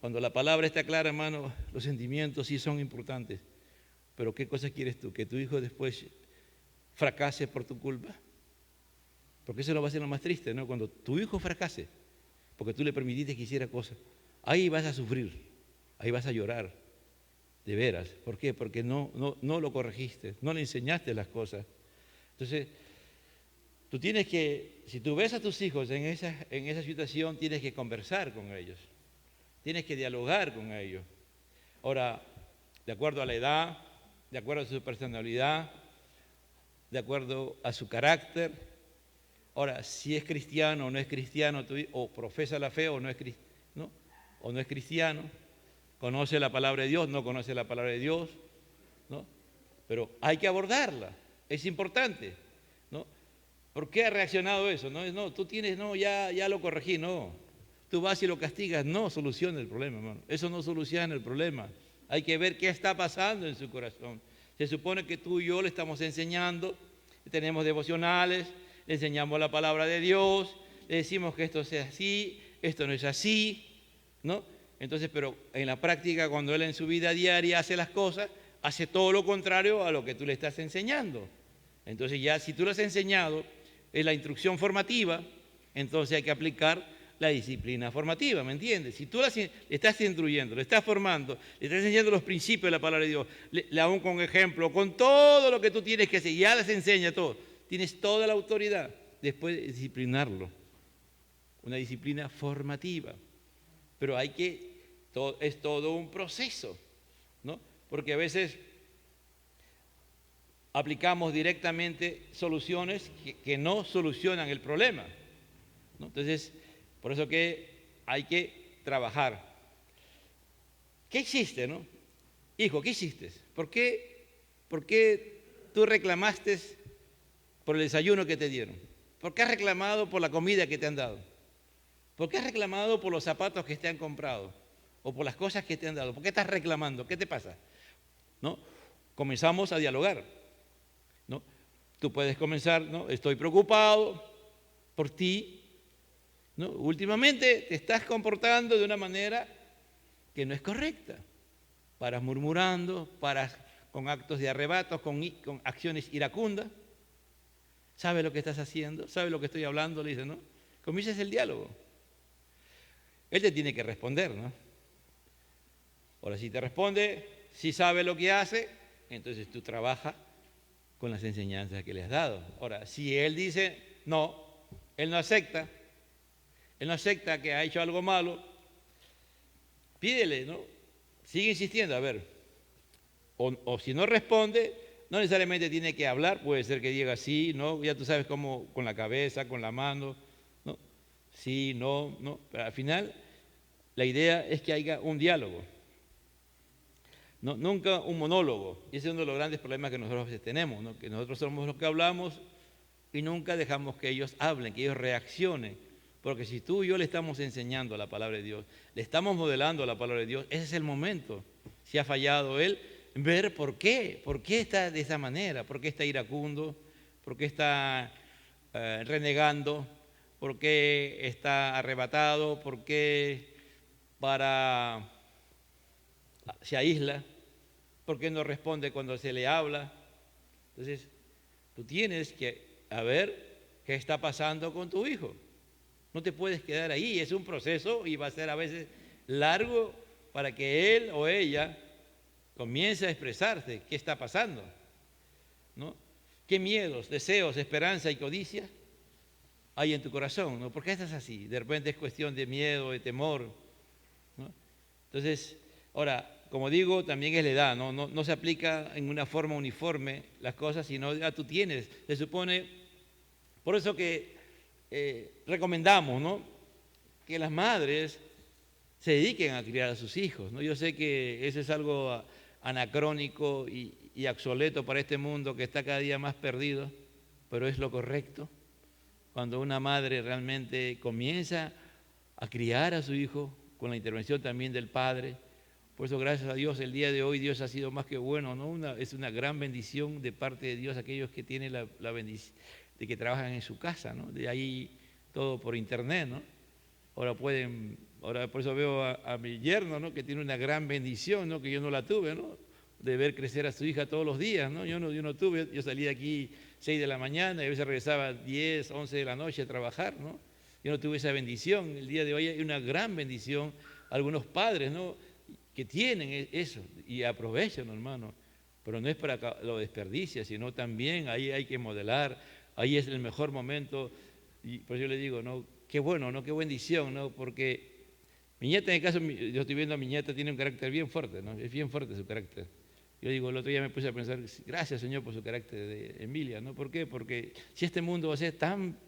Cuando la palabra está clara, hermano, los sentimientos sí son importantes. Pero ¿qué cosa quieres tú? ¿Que tu hijo después fracase por tu culpa? Porque eso lo va a ser lo más triste, ¿no? Cuando tu hijo fracase, porque tú le permitiste que hiciera cosas, ahí vas a sufrir, ahí vas a llorar, de veras. ¿Por qué? Porque no lo corregiste, no le enseñaste las cosas. Entonces, tú tienes que, si tú ves a tus hijos en esa situación, tienes que conversar con ellos, tienes que dialogar con ellos. Ahora, de acuerdo a la edad, de acuerdo a su personalidad, de acuerdo a su carácter. Ahora, si es cristiano o no es cristiano, o profesa la fe o no es cristiano, conoce la palabra de Dios, no conoce la palabra de Dios, ¿no? Pero hay que abordarla, es importante, ¿no? ¿Por qué ha reaccionado eso? No, tú tienes, no, ya lo corregí, no. Tú vas y lo castigas, no soluciona el problema, hermano. Eso no soluciona el problema. Hay que ver qué está pasando en su corazón. Se supone que tú y yo le estamos enseñando, tenemos devocionales, le enseñamos la palabra de Dios, le decimos que esto sea así, esto no es así, ¿no? Entonces, pero en la práctica, cuando él en su vida diaria hace las cosas, hace todo lo contrario a lo que tú le estás enseñando. Entonces ya si tú le has enseñado, es la instrucción formativa, entonces hay que aplicar la disciplina formativa, ¿me entiendes? Si tú le estás instruyendo, le estás formando, le estás enseñando los principios de la palabra de Dios, aún con ejemplo, con todo lo que tú tienes que hacer, ya les enseña todo, tienes toda la autoridad después de disciplinarlo, una disciplina formativa, pero es todo un proceso, ¿no? Porque a veces aplicamos directamente soluciones que no solucionan el problema, ¿no? Entonces, por eso que hay que trabajar. ¿Qué hiciste, no? Hijo, ¿qué hiciste? ¿Por qué tú reclamaste por el desayuno que te dieron? ¿Por qué has reclamado por la comida que te han dado? ¿Por qué has reclamado por los zapatos que te han comprado? ¿O por las cosas que te han dado? ¿Por qué estás reclamando? ¿Qué te pasa? ¿No? Comenzamos a dialogar, ¿no? Tú puedes comenzar, ¿no? Estoy preocupado por ti, ¿no? Últimamente te estás comportando de una manera que no es correcta. Paras murmurando, paras con actos de arrebatos, con acciones iracundas. ¿Sabes lo que estás haciendo? ¿Sabes lo que estoy hablando? Le dice, ¿no? Comienzas el diálogo. Él te tiene que responder, ¿no? Ahora, si te responde, si sabe lo que hace, entonces tú trabajas con las enseñanzas que le has dado. Ahora, si él dice, no, él no acepta que ha hecho algo malo, pídele, ¿no? Sigue insistiendo, a ver, o si no responde, no necesariamente tiene que hablar, puede ser que diga sí, no, ya tú sabes cómo, con la cabeza, con la mano, ¿no? Sí, no, pero al final la idea es que haya un diálogo, no, nunca un monólogo. Y ese es uno de los grandes problemas que nosotros a veces tenemos, ¿no? Que nosotros somos los que hablamos y nunca dejamos que ellos hablen, que ellos reaccionen. Porque si tú y yo le estamos enseñando la palabra de Dios, le estamos modelando la palabra de Dios, ese es el momento. Si ha fallado él, ver por qué está de esa manera, por qué está iracundo, por qué está renegando, por qué está arrebatado, por qué se aísla, por qué no responde cuando se le habla. Entonces, tú tienes que ver qué está pasando con tu hijo. No te puedes quedar ahí, es un proceso y va a ser a veces largo para que él o ella comience a expresarse qué está pasando, ¿no? ¿Qué miedos, deseos, esperanza y codicia hay en tu corazón, ¿no? ¿Por qué estás así? De repente es cuestión de miedo, de temor, ¿no? Entonces, ahora, como digo, también es la edad, ¿no? No se aplica en una forma uniforme las cosas, sino ya tú tienes, se supone, por eso que recomendamos, ¿no? Que las madres se dediquen a criar a sus hijos, ¿no? Yo sé que eso es algo anacrónico y obsoleto para este mundo que está cada día más perdido, pero es lo correcto. Cuando una madre realmente comienza a criar a su hijo con la intervención también del padre, Por eso, gracias a Dios, el día de hoy Dios ha sido más que bueno, ¿no? Es una gran bendición de parte de Dios aquellos que tienen la bendición de que trabajan en su casa, ¿no? De ahí todo por internet, ¿no? Ahora por eso veo a mi yerno, ¿no? Que tiene una gran bendición, ¿no? Que yo no la tuve, ¿no? De ver crecer a su hija todos los días, ¿no? Yo no tuve, yo salía aquí 6 de la mañana y a veces regresaba 10, 11 de la noche a trabajar, ¿no? Yo no tuve esa bendición. El día de hoy hay una gran bendición. Algunos padres, ¿no? Que tienen eso y aprovechan, hermano. Pero no es para que lo desperdicie, sino también ahí hay que modelar. Ahí es el mejor momento. Y por eso yo le digo, ¿no? Qué bueno, ¿no? Qué bendición, ¿no? Porque mi nieta, en el caso, yo estoy viendo a mi nieta, tiene un carácter bien fuerte, ¿no? Es bien fuerte su carácter. Yo digo, el otro día me puse a pensar, gracias Señor por su carácter de Emilia, ¿no? ¿Por qué? Porque si este mundo va a ser tan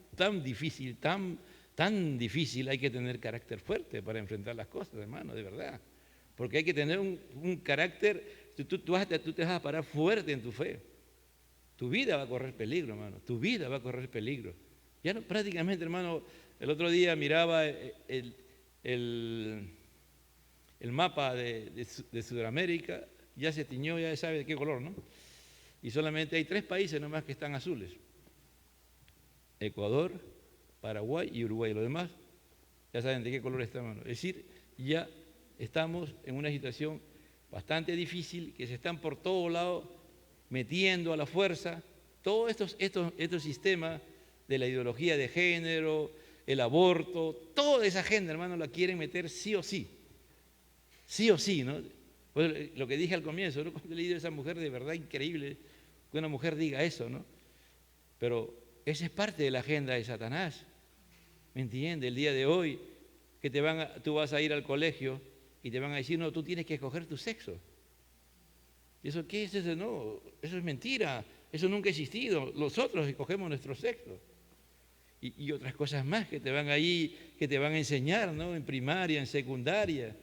difícil, tan difícil, hay que tener carácter fuerte para enfrentar las cosas, hermano, de verdad. Porque hay que tener un carácter, tú te vas a parar fuerte en tu fe. Tu vida va a correr peligro, hermano, tu vida va a correr peligro. Ya no, prácticamente, hermano, el otro día miraba el mapa de Sudamérica, ya se tiñó, ya sabe de qué color, ¿no? Y solamente hay 3 países nomás que están azules: Ecuador, Paraguay y Uruguay. Los demás ya saben de qué color está, hermano. Es decir, ya estamos en una situación bastante difícil, que se están por todos lados metiendo a la fuerza todos estos sistemas de la ideología de género, el aborto, toda esa agenda, hermano, la quieren meter sí o sí, ¿no? Pues lo que dije al comienzo, ¿no? Cuando he leído a esa mujer, de verdad increíble que una mujer diga eso, ¿no? Pero esa es parte de la agenda de Satanás, ¿me entiendes? El día de hoy, que tú vas a ir al colegio y te van a decir, no, tú tienes que escoger tu sexo. ¿Y eso qué es eso? No, eso es mentira, eso nunca ha existido, nosotros escogemos nuestro sexo. Y otras cosas más que te van a enseñar, ¿no? En primaria, en secundaria,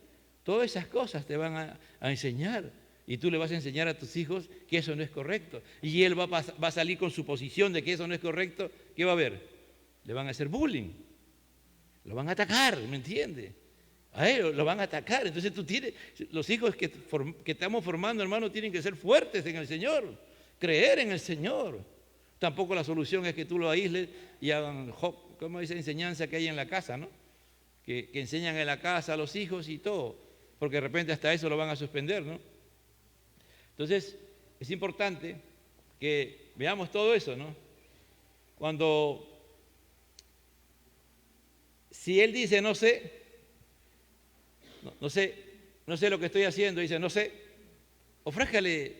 todas esas cosas te van a enseñar. Y tú le vas a enseñar a tus hijos que eso no es correcto. Y él va a salir con su posición de que eso no es correcto. ¿Qué va a haber? Le van a hacer bullying, lo van a atacar, ¿me entiendes? A él lo van a atacar. Entonces los hijos que estamos formando, hermano, tienen que ser fuertes en el Señor, creer en el Señor. Tampoco la solución es que tú lo aísles y hagan, como dice, enseñanza que hay en la casa, ¿no? Que enseñan en la casa a los hijos y todo, porque de repente hasta eso lo van a suspender, ¿no? Entonces, es importante que veamos todo eso, ¿no? Si él dice, no sé lo que estoy haciendo, dice, no sé, ofrézcale,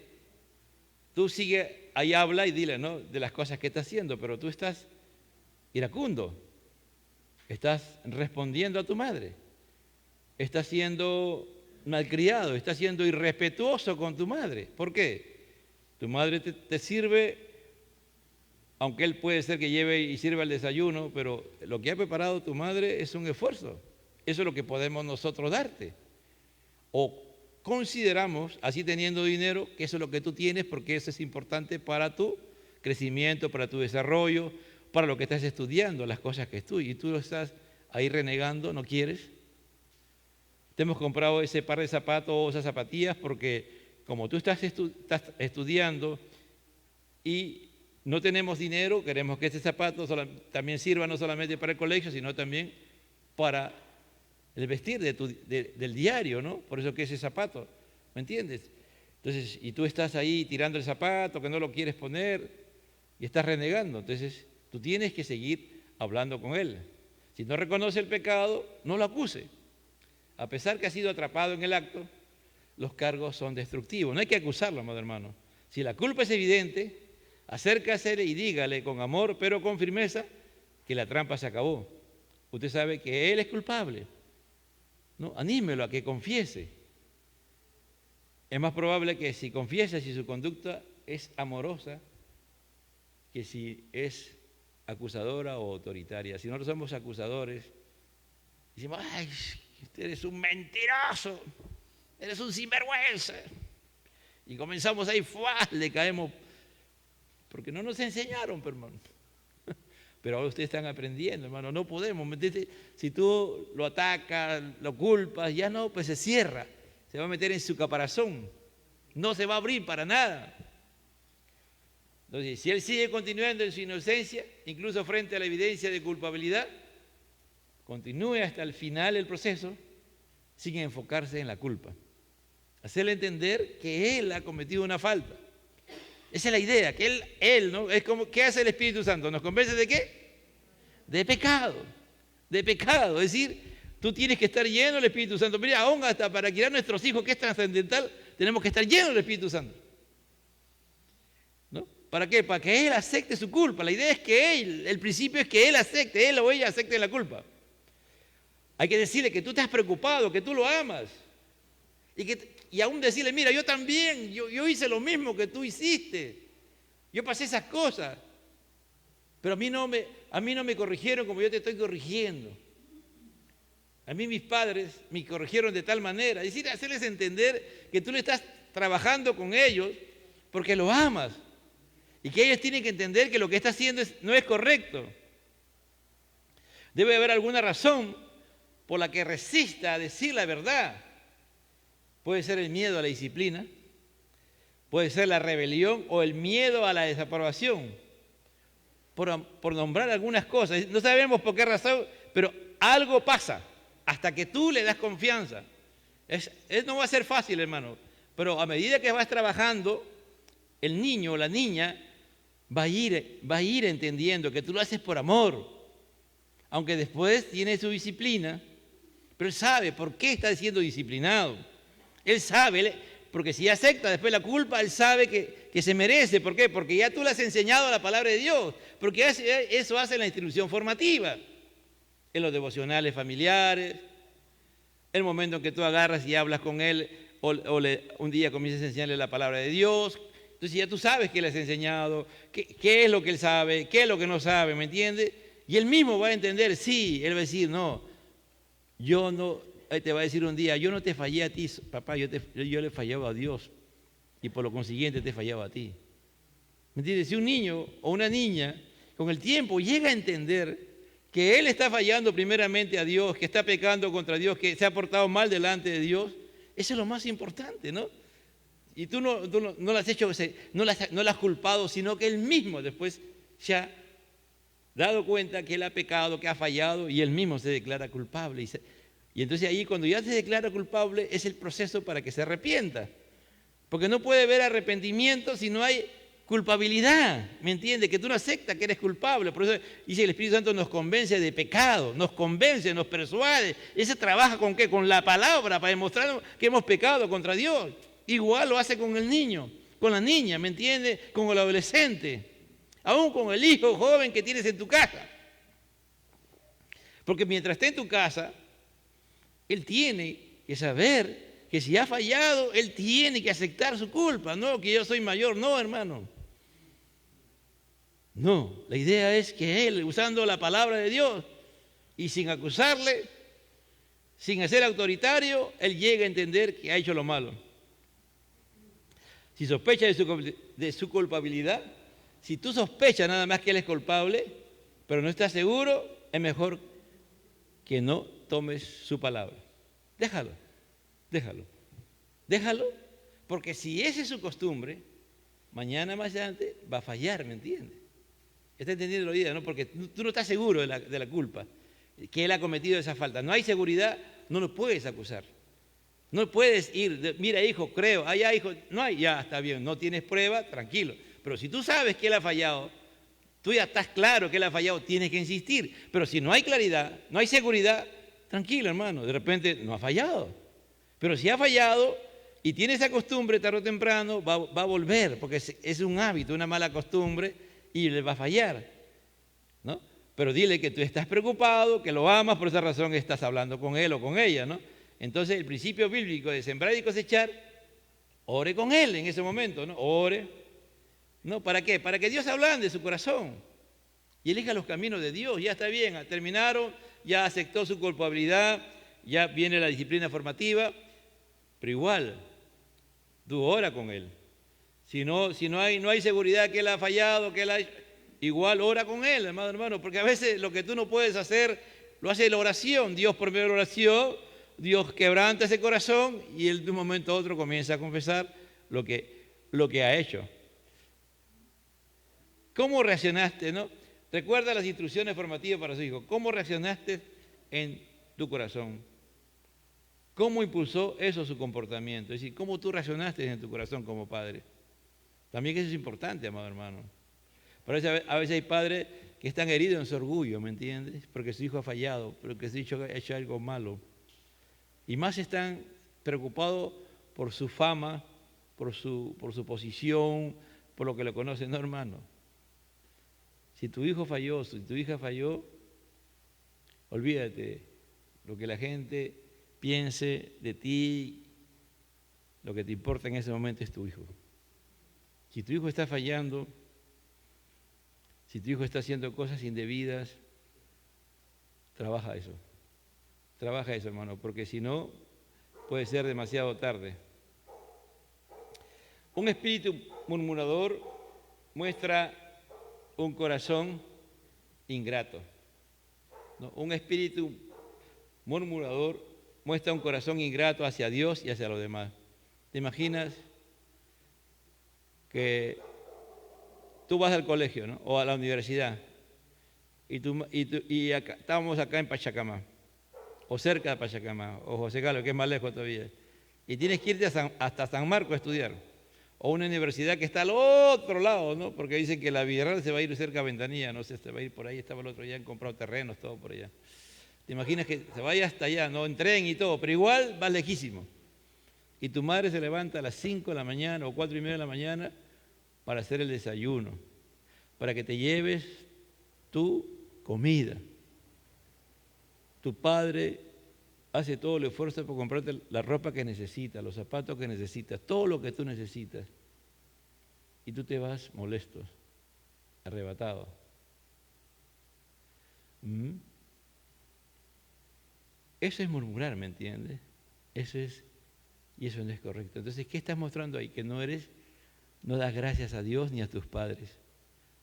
tú sigue, ahí habla y dile, ¿no? De las cosas que está haciendo, pero tú estás iracundo, estás respondiendo a tu madre, estás siendo malcriado, estás siendo irrespetuoso con tu madre. ¿Por qué? Tu madre te sirve, aunque él puede ser que lleve y sirva el desayuno, pero lo que ha preparado tu madre es un esfuerzo. Eso es lo que podemos nosotros darte. O consideramos, así teniendo dinero, que eso es lo que tú tienes porque eso es importante para tu crecimiento, para tu desarrollo, para lo que estás estudiando, las cosas que estudias. Y tú lo estás ahí renegando, ¿no quieres? Te hemos comprado ese par de zapatos o esas zapatillas porque como tú estás estudiando y no tenemos dinero, queremos que este zapato también sirva no solamente para el colegio, sino también para el vestir del diario, ¿no? Por eso que ese zapato, ¿me entiendes? Entonces, y tú estás ahí tirando el zapato, que no lo quieres poner, y estás renegando. Entonces, tú tienes que seguir hablando con él. Si no reconoce el pecado, no lo acuse. A pesar que ha sido atrapado en el acto, los cargos son destructivos. No hay que acusarlo, amado hermano. Si la culpa es evidente, acércasele y dígale con amor, pero con firmeza, que la trampa se acabó. Usted sabe que él es culpable, ¿no? Anímelo a que confiese. Es más probable que si confiesa, si su conducta es amorosa, que si es acusadora o autoritaria. Si nosotros somos acusadores, decimos, ay, usted eres un mentiroso, eres un sinvergüenza. Y comenzamos ahí, ¡fua!, le caemos, porque no nos enseñaron, hermano. Pero ahora ustedes están aprendiendo, hermano, no podemos, ¿me entiendes? Si tú lo atacas, lo culpas, ya no, pues se cierra se va a meter en su caparazón, no se va a abrir para nada. Entonces, si él sigue continuando en su inocencia, incluso frente a la evidencia de culpabilidad, continúe hasta el final del proceso sin enfocarse en la culpa. Hacerle entender que él ha cometido una falta. Esa es la idea, que él, ¿no? Es como, ¿qué hace el Espíritu Santo? ¿Nos convence de qué? De pecado, de pecado. Es decir, tú tienes que estar lleno del Espíritu Santo. Mira, aún hasta para criar a nuestros hijos, que es trascendental, tenemos que estar llenos del Espíritu Santo. ¿No? ¿Para qué? Para que él acepte su culpa. La idea es que el principio es que él acepte, él o ella acepte la culpa. Hay que decirle que tú estás preocupado, que tú lo amas. Y aún decirle, mira, yo también, yo hice lo mismo que tú hiciste. Yo pasé esas cosas. Pero a mí no me corrigieron como yo te estoy corrigiendo. A mí mis padres me corrigieron de tal manera. Es decir, hacerles entender que tú le estás trabajando con ellos porque los amas. Y que ellos tienen que entender que lo que está haciendo no es correcto. Debe haber alguna razón por la que resista a decir la verdad. Puede ser el miedo a la disciplina, puede ser la rebelión o el miedo a la desaprobación, por nombrar algunas cosas. No sabemos por qué razón, pero algo pasa hasta que tú le das confianza. No va a ser fácil, hermano, pero a medida que vas trabajando, el niño o la niña va a ir entendiendo que tú lo haces por amor, aunque después tiene su disciplina, pero él sabe por qué está siendo disciplinado. Él sabe, porque si acepta después la culpa, él sabe que se merece. ¿Por qué? Porque ya tú le has enseñado la palabra de Dios, porque eso hace la instrucción formativa, en los devocionales familiares, el momento en que tú agarras y hablas con él, un día comienzas a enseñarle la palabra de Dios. Entonces ya tú sabes qué le has enseñado, qué es lo que él sabe, qué es lo que no sabe, ¿me entiendes? Y él mismo va a entender, sí, él va a decir, no, yo no... Él te va a decir un día, yo no te fallé a ti, papá, yo le fallaba a Dios y por lo consiguiente te fallaba a ti. ¿Me entiendes? Si un niño o una niña con el tiempo llega a entender que él está fallando primeramente a Dios, que está pecando contra Dios, que se ha portado mal delante de Dios, eso es lo más importante, ¿no? Y tú no lo has hecho, no lo has culpado, sino que él mismo después se ha dado cuenta que él ha pecado, que ha fallado y él mismo se declara culpable. Y entonces ahí cuando ya se declara culpable es el proceso para que se arrepienta. Porque no puede haber arrepentimiento si no hay culpabilidad, ¿me entiendes? Que tú no aceptas que eres culpable. Por eso dice el Espíritu Santo nos convence de pecado, nos convence, nos persuade. Ese trabaja ¿con qué? Con la palabra para demostrar que hemos pecado contra Dios. Igual lo hace con el niño, con la niña, ¿me entiendes? Con el adolescente, aún con el hijo joven que tienes en tu casa. Porque mientras esté en tu casa, él tiene que saber que si ha fallado, él tiene que aceptar su culpa. No, que yo soy mayor. No, hermano. No, la idea es que él, usando la palabra de Dios y sin acusarle, sin ser autoritario, él llega a entender que ha hecho lo malo. Si sospecha de su culpabilidad, si tú sospechas nada más que él es culpable, pero no estás seguro, es mejor que no tomes su palabra. Déjalo, porque si esa es su costumbre, mañana más adelante va a fallar, ¿me entiendes? ¿Está entendiendo la idea? ¿No? Porque tú no estás seguro de la culpa, que él ha cometido esa falta. No hay seguridad, no lo puedes acusar. No puedes ir, mira hijo, creo, allá hijo, no hay, ya está bien, no tienes prueba, tranquilo. Pero si tú sabes que él ha fallado, tú ya estás claro que él ha fallado, tienes que insistir. Pero si no hay claridad, no hay seguridad, tranquilo hermano, de repente no ha fallado. Pero si ha fallado y tiene esa costumbre, tarde o temprano va a volver, porque es un hábito, una mala costumbre y le va a fallar, ¿no? Pero dile que tú estás preocupado, que lo amas, por esa razón estás hablando con él o con ella, ¿no? Entonces el principio bíblico de sembrar y cosechar, ore con él en ese momento, ¿no? Ore. ¿No? ¿Para qué? Para que Dios ablande su corazón y elija los caminos de Dios. Ya está bien, terminaron, ya aceptó su culpabilidad, ya viene la disciplina formativa, pero igual, tú ora con él. Si no hay seguridad que él ha fallado, igual ora con él, hermano, porque a veces lo que tú no puedes hacer, lo hace la oración. Dios por medio de la oración Dios quebranta ese corazón y él de un momento a otro comienza a confesar lo que ha hecho. ¿Cómo reaccionaste, no? Recuerda las instrucciones formativas para su hijo. ¿Cómo reaccionaste en tu corazón? ¿Cómo impulsó eso su comportamiento? Es decir, ¿cómo tú reaccionaste en tu corazón como padre? También eso es importante, amado hermano. Por eso a veces hay padres que están heridos en su orgullo, ¿me entiendes? Porque su hijo ha fallado, porque su hijo ha hecho algo malo. Y más están preocupados por su fama, por su posición, por lo que lo conocen, no, hermano. Si tu hijo falló, si tu hija falló, olvídate lo que la gente piense de ti, lo que te importa en ese momento es tu hijo. Si tu hijo está fallando, si tu hijo está haciendo cosas indebidas, trabaja eso, hermano, porque si no, puede ser demasiado tarde. Un espíritu murmurador muestra un corazón ingrato. ¿No? Un espíritu murmurador muestra un corazón ingrato hacia Dios y hacia los demás. ¿Te imaginas que tú vas al colegio, ¿no? O a la universidad y estábamos acá en Pachacamá, o cerca de Pachacamá, o José Carlos, que es más lejos todavía, y tienes que irte hasta San Marcos a estudiar, o una universidad que está al otro lado, ¿no? Porque dicen que la Villarreal se va a ir cerca de Ventanilla, no sé, se va a ir por ahí, estaba el otro día, han comprado terrenos, todo por allá. ¿Te imaginas que se vaya hasta allá, no en tren y todo, pero igual va lejísimo? Y tu madre se levanta a las 5 de la mañana o 4:30 de la mañana para hacer el desayuno, para que te lleves tu comida. Tu padre hace todo el esfuerzo por comprarte la ropa que necesitas, los zapatos que necesitas, todo lo que tú necesitas. Y tú te vas molesto, arrebatado. Eso es murmurar, ¿me entiendes? Y eso no es correcto. Entonces, ¿qué estás mostrando ahí? Que no das gracias a Dios ni a tus padres.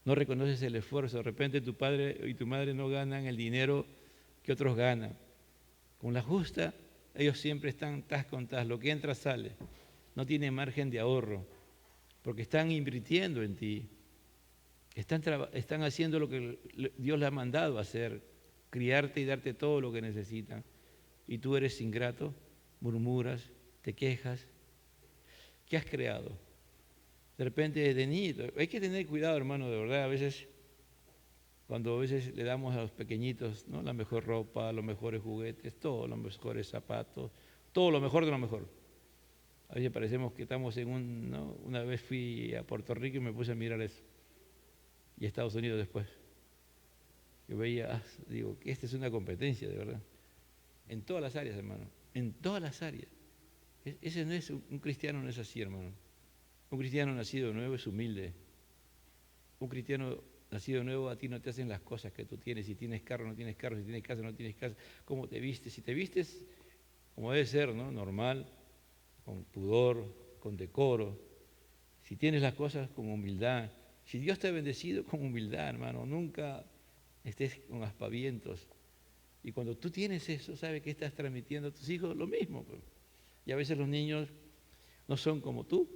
No reconoces el esfuerzo. De repente tu padre y tu madre no ganan el dinero que otros ganan. Con la justa, ellos siempre están tas con tas. Lo que entra sale. No tienen margen de ahorro. Porque están invirtiendo en ti. Están haciendo lo que Dios les ha mandado a hacer. Criarte y darte todo lo que necesitan. Y tú eres ingrato, murmuras, te quejas. ¿Qué has creado? De repente desde niñito. Hay que tener cuidado, hermano, de verdad. Cuando a veces le damos a los pequeñitos, ¿no?, la mejor ropa, los mejores juguetes, todos los mejores zapatos, todo lo mejor de lo mejor. A veces parecemos que estamos en ¿no? Una vez fui a Puerto Rico y me puse a mirar eso. Y a Estados Unidos después. Yo veía, digo, que esta es una competencia, de verdad. En todas las áreas, hermano. En todas las áreas. Ese no es, un cristiano no es así, hermano. Un cristiano nacido de nuevo es humilde. Un cristiano nacido de nuevo, a ti no te hacen las cosas que tú tienes. Si tienes carro, no tienes carro. Si tienes casa, no tienes casa. ¿Cómo te vistes? Si te vistes como debe ser, ¿no? Normal, con pudor, con decoro. Si tienes las cosas con humildad. Si Dios te ha bendecido con humildad, hermano, nunca estés con aspavientos. Y cuando tú tienes eso, ¿sabes qué estás transmitiendo a tus hijos? Lo mismo. Pues. Y a veces los niños no son como tú,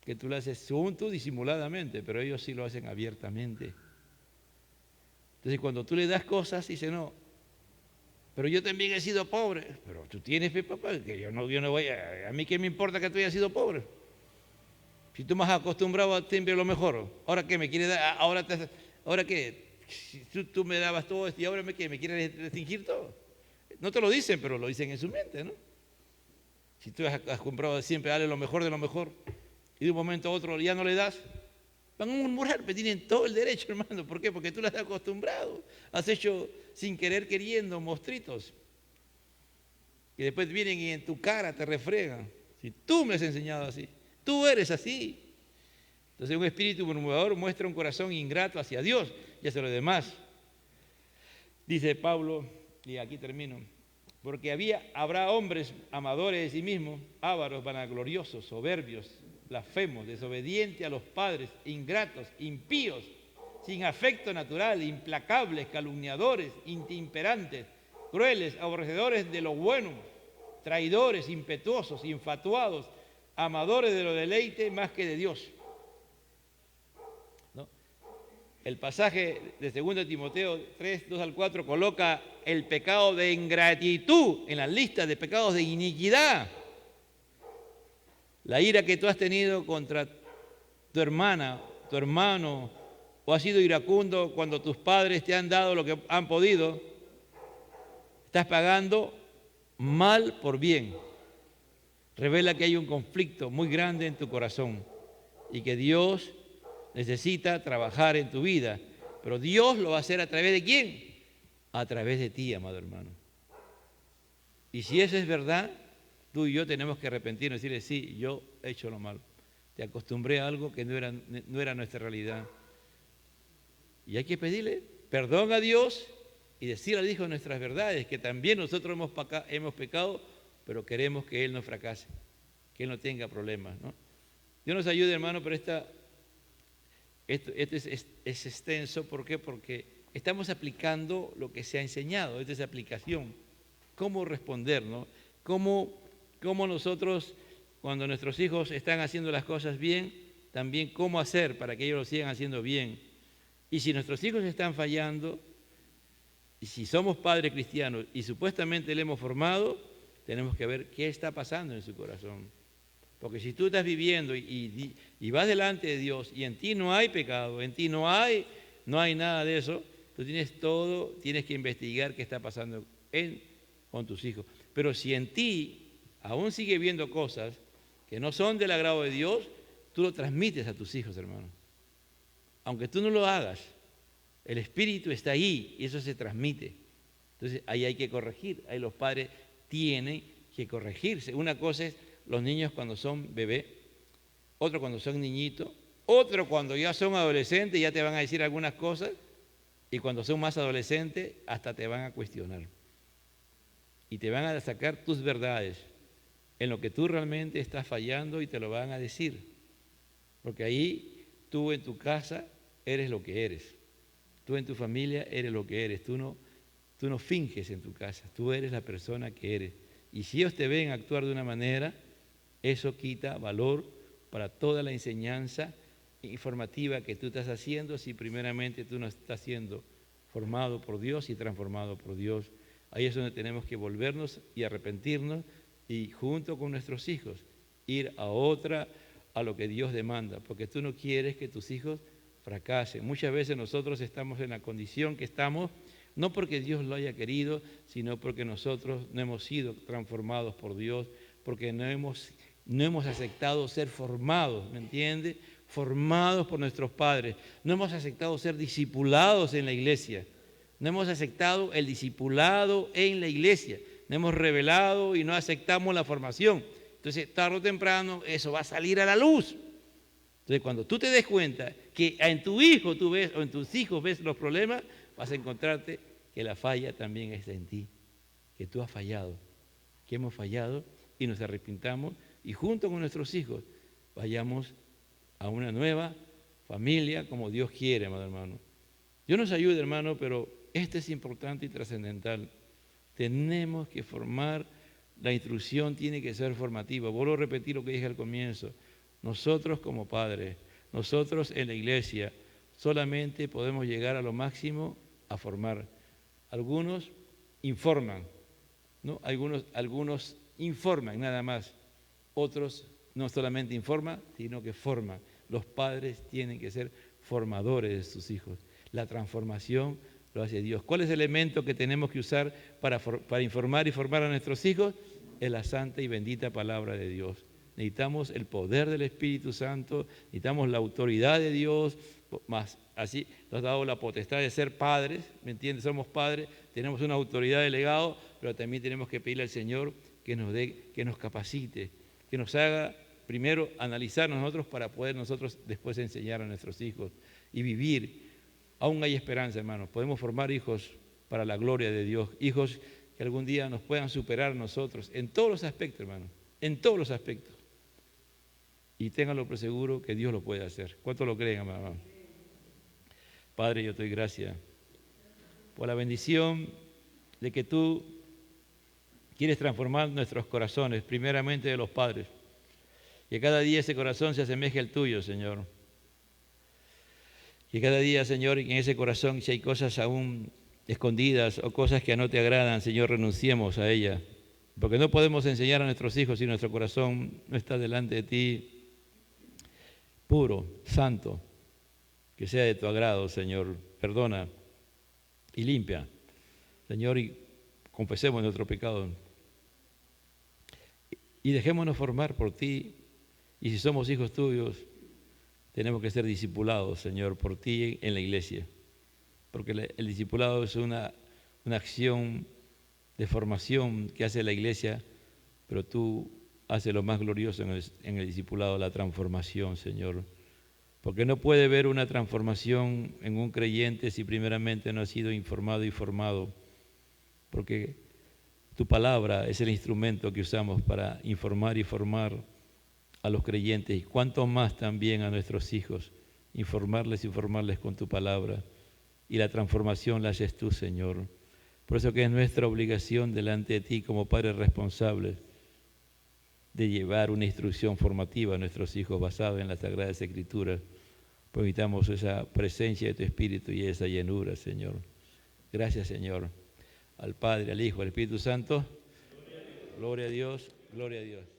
que tú lo haces según tú disimuladamente, pero ellos sí lo hacen abiertamente. Entonces cuando tú le das cosas, dice, no, pero yo también he sido pobre. Pero tú tienes, papá, que yo no voy a mí qué me importa que tú hayas sido pobre. Si tú me has acostumbrado a siempre lo mejor, ¿ahora qué me quieres dar? ¿Ahora qué? Si tú me dabas todo esto y ahora me quieres restringir todo. No te lo dicen, pero lo dicen en su mente, ¿no? Si tú has comprado siempre, dale lo mejor de lo mejor, y de un momento a otro ya no le das, van a murmurar, pero tienen todo el derecho, hermano. ¿Por qué? Porque tú las has acostumbrado. Has hecho sin querer queriendo monstruitos. Y después vienen y en tu cara te refregan. Si tú me has enseñado así, tú eres así. Entonces un espíritu murmurador muestra un corazón ingrato hacia Dios y hacia los demás. Dice Pablo, y aquí termino, porque habrá hombres amadores de sí mismos, ávaros, vanagloriosos, soberbios, blasfemos, desobedientes a los padres, ingratos, impíos, sin afecto natural, implacables, calumniadores, intemperantes, crueles, aborrecedores de lo bueno, traidores, impetuosos, infatuados, amadores de lo deleite más que de Dios. ¿No? El pasaje de 2 Timoteo 3, 2 al 4 coloca el pecado de ingratitud en la lista de pecados de iniquidad. La ira que tú has tenido contra tu hermana, tu hermano, o has sido iracundo cuando tus padres te han dado lo que han podido, estás pagando mal por bien. Revela que hay un conflicto muy grande en tu corazón y que Dios necesita trabajar en tu vida. Pero Dios lo va a hacer ¿a través de quién? A través de ti, amado hermano. Y si eso es verdad, tú y yo tenemos que arrepentirnos y decirle, sí, yo he hecho lo malo. Te acostumbré a algo que no era nuestra realidad. Y hay que pedirle perdón a Dios y decirle al Hijo nuestras verdades, que también nosotros hemos pecado, pero queremos que Él no fracase, que Él no tenga problemas, ¿no? Dios nos ayude, hermano, pero esto es extenso. ¿Por qué? Porque estamos aplicando lo que se ha enseñado. Esta es aplicación. ¿Cómo responder, no? ¿Cómo nosotros, cuando nuestros hijos están haciendo las cosas bien, también cómo hacer para que ellos lo sigan haciendo bien? Y si nuestros hijos están fallando, y si somos padres cristianos y supuestamente le hemos formado, tenemos que ver qué está pasando en su corazón. Porque si tú estás viviendo y vas delante de Dios y en ti no hay pecado, en ti no hay nada de eso, tú tienes que investigar qué está pasando con tus hijos. Pero si en ti aún sigue viendo cosas que no son del agrado de Dios, tú lo transmites a tus hijos, hermano. Aunque tú no lo hagas, el Espíritu está ahí y eso se transmite. Entonces ahí hay que corregir, ahí los padres tienen que corregirse. Una cosa es los niños cuando son bebé, otro cuando son niñitos, otro cuando ya son adolescentes, ya te van a decir algunas cosas, y cuando son más adolescentes hasta te van a cuestionar. Y te van a sacar tus verdades en lo que tú realmente estás fallando y te lo van a decir. Porque ahí tú en tu casa eres lo que eres. Tú en tu familia eres lo que eres. Tú no finges en tu casa. Tú eres la persona que eres. Y si ellos te ven actuar de una manera, eso quita valor para toda la enseñanza informativa que tú estás haciendo si primeramente tú no estás siendo formado por Dios y transformado por Dios. Ahí es donde tenemos que volvernos y arrepentirnos y junto con nuestros hijos ir a lo que Dios demanda, porque tú no quieres que tus hijos fracasen. Muchas veces nosotros estamos en la condición que estamos, no porque Dios lo haya querido, sino porque nosotros no hemos sido transformados por Dios, porque no hemos aceptado ser formados, ¿me entiende? Formados por nuestros padres. No hemos aceptado ser discipulados en la iglesia. No hemos aceptado el discipulado en la iglesia. No hemos revelado y no aceptamos la formación. Entonces, tarde o temprano, eso va a salir a la luz. Entonces, cuando tú te des cuenta que en tu hijo tú ves o en tus hijos ves los problemas, vas a encontrarte que la falla también está en ti, que tú has fallado, que hemos fallado y nos arrepintamos y junto con nuestros hijos vayamos a una nueva familia como Dios quiere, amado hermano. Dios nos ayude, hermano, pero esto es importante y trascendental. Tenemos que formar, la instrucción tiene que ser formativa. Vuelvo a repetir lo que dije al comienzo. Nosotros como padres, nosotros en la iglesia, solamente podemos llegar a lo máximo a formar. Algunos informan, ¿no? Algunos informan nada más. Otros no solamente informan, sino que forman. Los padres tienen que ser formadores de sus hijos. La transformación lo hace Dios. ¿Cuál es el elemento que tenemos que usar para informar y formar a nuestros hijos? Es la santa y bendita palabra de Dios. Necesitamos el poder del Espíritu Santo, necesitamos la autoridad de Dios, más así nos ha dado la potestad de ser padres, ¿me entiendes? Somos padres, tenemos una autoridad delegada, pero también tenemos que pedirle al Señor que nos dé, que nos capacite, que nos haga primero analizar nosotros para poder nosotros después enseñar a nuestros hijos y vivir. Aún hay esperanza, hermanos. Podemos formar hijos para la gloria de Dios, hijos que algún día nos puedan superar a nosotros en todos los aspectos, hermanos, en todos los aspectos. Y ténganlo por seguro que Dios lo puede hacer. ¿Cuánto lo creen, hermano? Padre, yo te doy gracias por la bendición de que tú Quieres transformar nuestros corazones, primeramente de los padres. Que cada día ese corazón se asemeje al tuyo, Señor. Que cada día, Señor, en ese corazón, si hay cosas aún escondidas o cosas que no te agradan, Señor, renunciemos a ellas. Porque no podemos enseñar a nuestros hijos si nuestro corazón no está delante de ti puro, santo, que sea de tu agrado, Señor. Perdona y limpia, Señor, y confesemos nuestro pecado. Y dejémonos formar por ti. Y si somos hijos tuyos, tenemos que ser discipulados, Señor, por ti en la iglesia. Porque el discipulado es una acción de formación que hace la iglesia, pero tú haces lo más glorioso en el discipulado, la transformación, Señor. Porque no puede haber una transformación en un creyente si primeramente no ha sido informado y formado. Porque tu palabra es el instrumento que usamos para informar y formar a los creyentes, y cuanto más también a nuestros hijos, informarles con tu palabra, y la transformación la haces tú, Señor. Por eso que es nuestra obligación delante de ti como padres responsables de llevar una instrucción formativa a nuestros hijos basada en las Sagradas Escrituras. Pues necesitamos esa presencia de tu Espíritu y esa llenura, Señor. Gracias, Señor. Al Padre, al Hijo, al Espíritu Santo. Gloria a Dios, gloria a Dios.